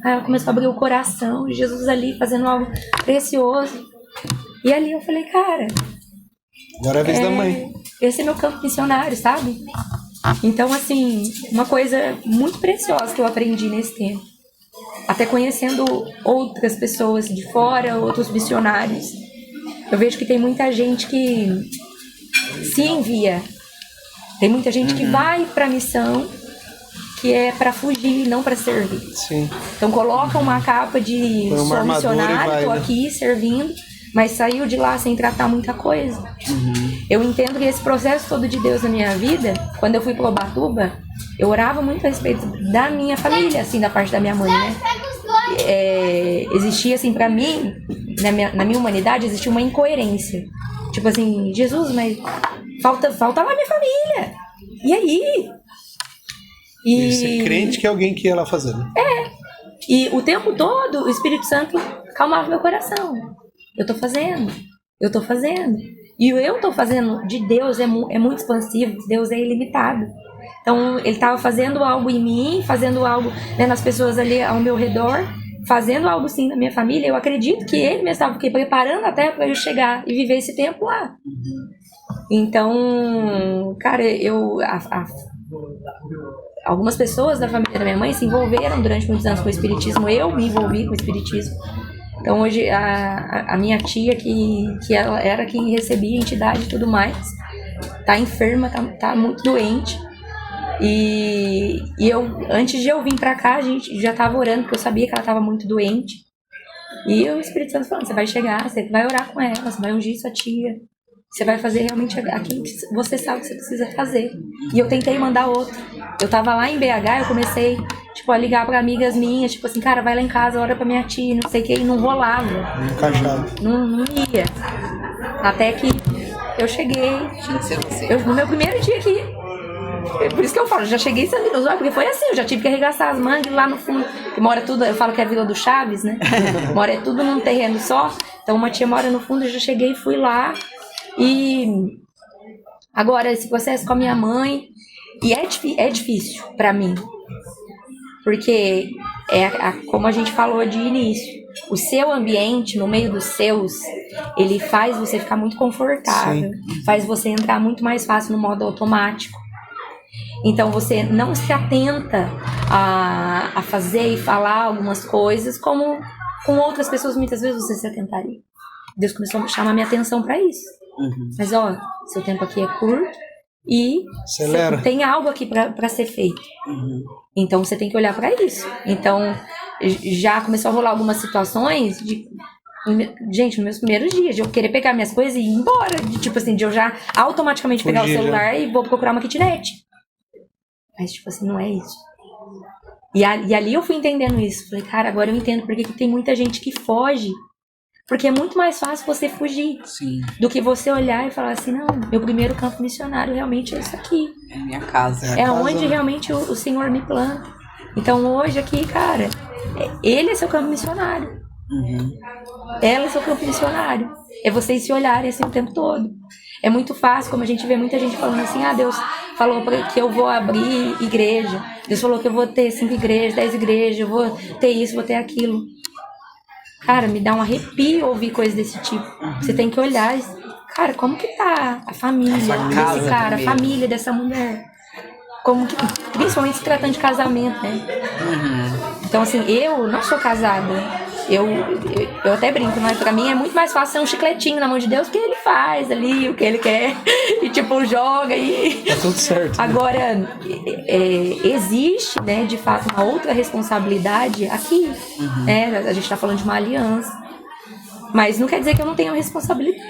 Aí ela começou a abrir o coração, Jesus ali fazendo algo precioso. E ali eu falei, cara, Agora é a vez da mãe. esse é meu campo missionário, sabe? Então, assim, uma coisa muito preciosa que eu aprendi nesse tempo. Até conhecendo outras pessoas de fora, outros missionários. Eu vejo que tem muita gente que se envia. Tem muita gente que vai pra missão, que é pra fugir, não pra servir. Sim. Então coloca uma capa de Põe uma sou armadura e missionário, vai, tô né? aqui servindo, mas saiu de lá sem tratar muita coisa. Eu entendo que esse processo todo de Deus na minha vida, quando eu fui para Ubatuba, eu orava muito a respeito da minha família, assim, da parte da minha mãe, né? Existia, assim, pra mim, na minha humanidade, existia uma incoerência. Tipo assim, Jesus, mas falta lá minha família. E aí? E ser crente que é alguém que ia lá fazer, né? E o tempo todo, o Espírito Santo calmava meu coração. Eu tô fazendo. E o eu tô fazendo de Deus é muito expansivo, Deus é ilimitado. Então, ele tava fazendo algo em mim, fazendo algo, né, nas pessoas ali ao meu redor, fazendo algo sim na minha família. Eu acredito que ele mesmo estava preparando até para eu chegar e viver esse tempo lá. Então, cara, algumas pessoas da família da minha mãe se envolveram durante muitos anos com o espiritismo. Eu me envolvi com o espiritismo. Então hoje a minha tia, que ela era quem recebia a entidade e tudo mais, tá enferma, tá muito doente. E eu, antes de eu vir pra cá, a gente já tava orando, porque eu sabia que ela tava muito doente. E o Espírito Santo falando, você vai chegar, você vai orar com ela, você vai ungir sua tia. Você vai fazer realmente aquilo que você sabe que você precisa fazer. E eu tentei mandar outro. Eu tava lá em BH, eu comecei, tipo, a ligar pra amigas minhas, tipo assim, cara, vai lá em casa, ora pra minha tia, não sei o que, e não rolava. Não encaixava. Não ia. Até que eu cheguei. Tinha que ser você. No meu primeiro dia aqui. Por isso que eu falo, já cheguei sangue nos olhos, porque foi assim, eu já tive que arregaçar as mangas lá no fundo. Que mora tudo, eu falo que é a Vila do Chaves, né? Mora tudo num terreno só. Então uma tia mora no fundo, eu já cheguei, fui lá. E agora esse processo com a minha mãe, e é difícil pra mim, porque como a gente falou de início, o seu ambiente no meio dos seus, ele faz você ficar muito confortável, faz você entrar muito mais fácil no modo automático. Então você não se atenta a fazer e falar algumas coisas como com outras pessoas muitas vezes você se atentaria. Deus começou a chamar minha atenção pra isso. Mas ó, seu tempo aqui é curto e tem algo aqui pra ser feito. Então você tem que olhar pra isso. Então já começou a rolar algumas situações gente, nos meus primeiros dias, de eu querer pegar minhas coisas e ir embora, de tipo assim, de eu já automaticamente pegar o celular e vou procurar uma kitnet. Mas tipo assim, não é isso. E ali eu fui entendendo isso. Falei, cara, agora eu entendo porque que tem muita gente que foge. Porque é muito mais fácil você fugir do que você olhar e falar assim, não, meu primeiro campo missionário realmente é isso aqui. É minha casa. É onde realmente o Senhor me planta. Então hoje aqui, cara, ele é seu campo missionário. Ela é seu campo missionário. É vocês se olharem assim o tempo todo. É muito fácil, como a gente vê muita gente falando assim, Deus falou que eu vou abrir igreja. Deus falou que eu vou ter 5 igrejas, 10 igrejas, eu vou ter isso, vou ter aquilo. Cara, me dá um arrepio ouvir coisas desse tipo. Você tem que olhar, cara, como que tá a família desse cara, a família dessa mulher? Como que, principalmente se tratando de casamento, né? Então, assim, eu não sou casada. Eu até brinco, mas pra mim é muito mais fácil ser um chicletinho na mão de Deus, que ele faz ali o que ele quer e tipo joga e tá tudo certo. Agora existe, né, de fato uma outra responsabilidade aqui, né? A gente tá falando de uma aliança, mas não quer dizer que eu não tenha responsabilidade.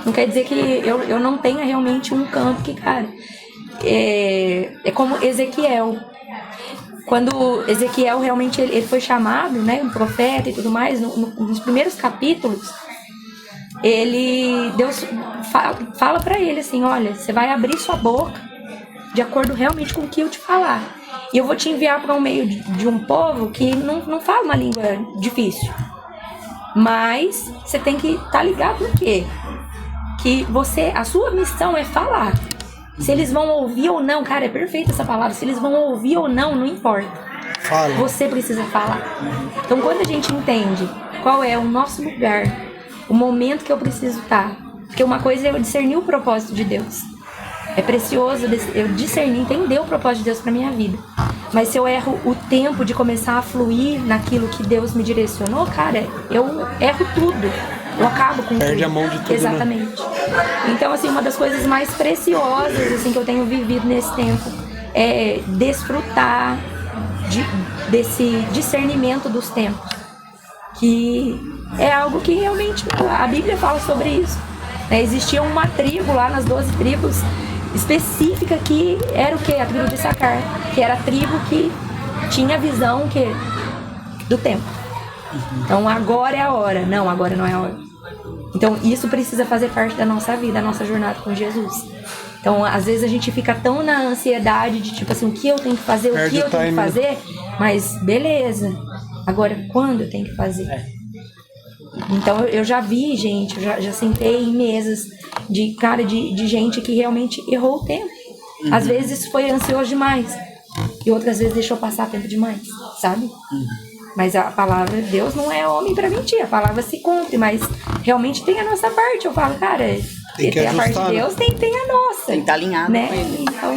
Não quer dizer que eu não tenha realmente um campo que, cara, é como Ezequiel. Quando Ezequiel realmente ele foi chamado, né, um profeta e tudo mais, nos primeiros capítulos, Deus fala pra ele assim, olha, você vai abrir sua boca de acordo realmente com o que eu te falar. E eu vou te enviar para um meio de um povo que não fala uma língua difícil. Mas você tem que estar ligado no quê? Que a sua missão é falar. Se eles vão ouvir ou não, cara, é perfeita essa palavra. Se eles vão ouvir ou não importa. Fala. Você precisa falar. Então, quando a gente entende qual é o nosso lugar, o momento que eu preciso estar, porque uma coisa é eu discernir o propósito de Deus. É precioso eu discernir, entender o propósito de Deus para minha vida. Mas se eu erro o tempo de começar a fluir naquilo que Deus me direcionou, cara, eu erro tudo. Eu acabo com Perde tudo. a mão de tudo, Exatamente. Então, assim, uma das coisas mais preciosas assim, que eu tenho vivido nesse tempo é desfrutar desse discernimento dos tempos. Que é algo que realmente a Bíblia fala sobre isso. Existia uma tribo lá nas 12 tribos específica que era o quê? A tribo de Issacar, que era a tribo que tinha a visão do tempo. Então agora é a hora. Não, agora não é a hora. Então isso precisa fazer parte da nossa vida, da nossa jornada com Jesus. Então às vezes a gente fica tão na ansiedade de tipo assim, o que eu tenho que fazer, o que eu tenho que fazer, mas beleza, agora quando eu tenho que fazer? Então eu já vi gente, eu já sentei em mesas de gente que realmente errou o tempo. Às vezes foi ansioso demais e outras vezes deixou passar tempo demais, sabe? Mas a palavra de Deus não é homem pra mentir, a palavra se cumpre, mas realmente tem a nossa parte. Eu falo, cara, tem a parte de Deus, tem a nossa. Tem que estar alinhado, né? com ele. Então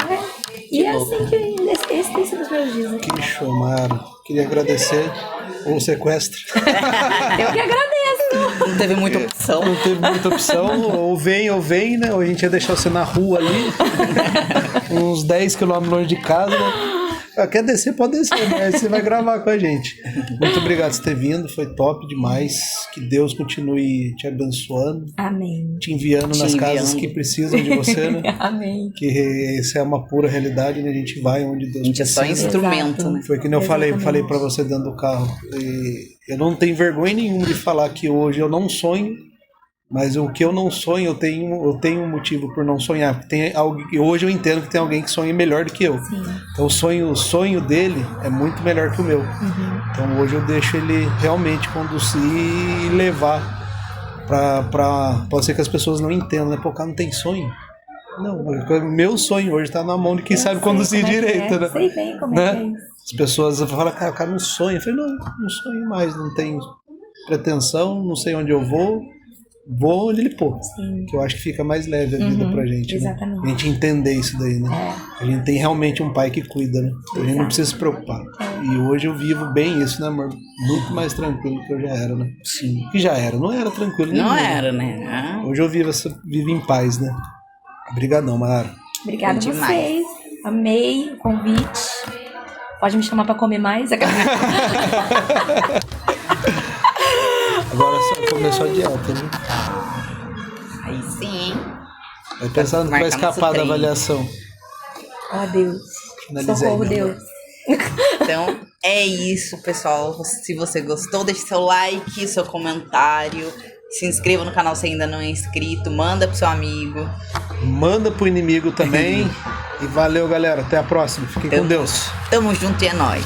e é assim que esse tem sido os meus dias. Que show, Mara. Queria agradecer o sequestro. Eu que agradeço. Não teve muita opção. Não teve muita opção. Ou vem, né? Ou a gente ia deixar você na rua ali. Uns 10 quilômetros longe de casa, né? Quer descer, pode descer, mas você vai gravar com a gente. Muito obrigado por ter vindo, foi top demais. Que Deus continue te abençoando. Amém. Te enviando nas casas que precisam de você, né? Amém. Que isso é uma pura realidade, né? A gente vai onde Deus A gente é só precisa. instrumento, Exato. né? Foi que nem eu falei pra você dentro do carro. Eu não tenho vergonha nenhuma de falar que hoje eu não sonho, mas o que eu não sonho, eu tenho um motivo por não sonhar. Hoje eu entendo que tem alguém que sonha melhor do que eu. Sim. Então o sonho dele é muito melhor que o meu. Então hoje eu deixo ele realmente conduzir e levar pode ser que as pessoas não entendam, né? Pô, o cara não tem sonho. Não, meu sonho hoje tá na mão de quem sabe conduzir direito, né? Sei bem como Né? é que é isso. As pessoas falam, cara, o cara não sonha. Eu falei, não sonho mais, não tenho pretensão, não sei onde eu vou onde ele pôr. Sim. Que eu acho que fica mais leve a vida pra gente, exatamente. né? A gente entender isso daí, né? A gente tem realmente um pai que cuida, né? Então a gente não precisa se preocupar. E hoje eu vivo bem isso, né, amor? Muito mais tranquilo que eu já era, né? Sim. Que já era, não era tranquilo. Não nenhum. era, né? Hoje eu vivo em paz, né? Obrigadão, Mara. Obrigada a Demais. vocês. Amei o convite. Pode me chamar pra comer mais? Agora só começou a dieta, né? Aí sim, hein? Vai pensando que vai Marcar nosso escapar da treino. avaliação. Ó Deus. Finalizei, Socorro, meu Deus. Então é isso, pessoal. Se você gostou, deixe seu like, seu comentário. Se inscreva no canal se ainda não é inscrito. Manda pro seu amigo. Manda pro inimigo também. E valeu, galera. Até a próxima. Fiquem com Deus. Tamo junto e é nóis.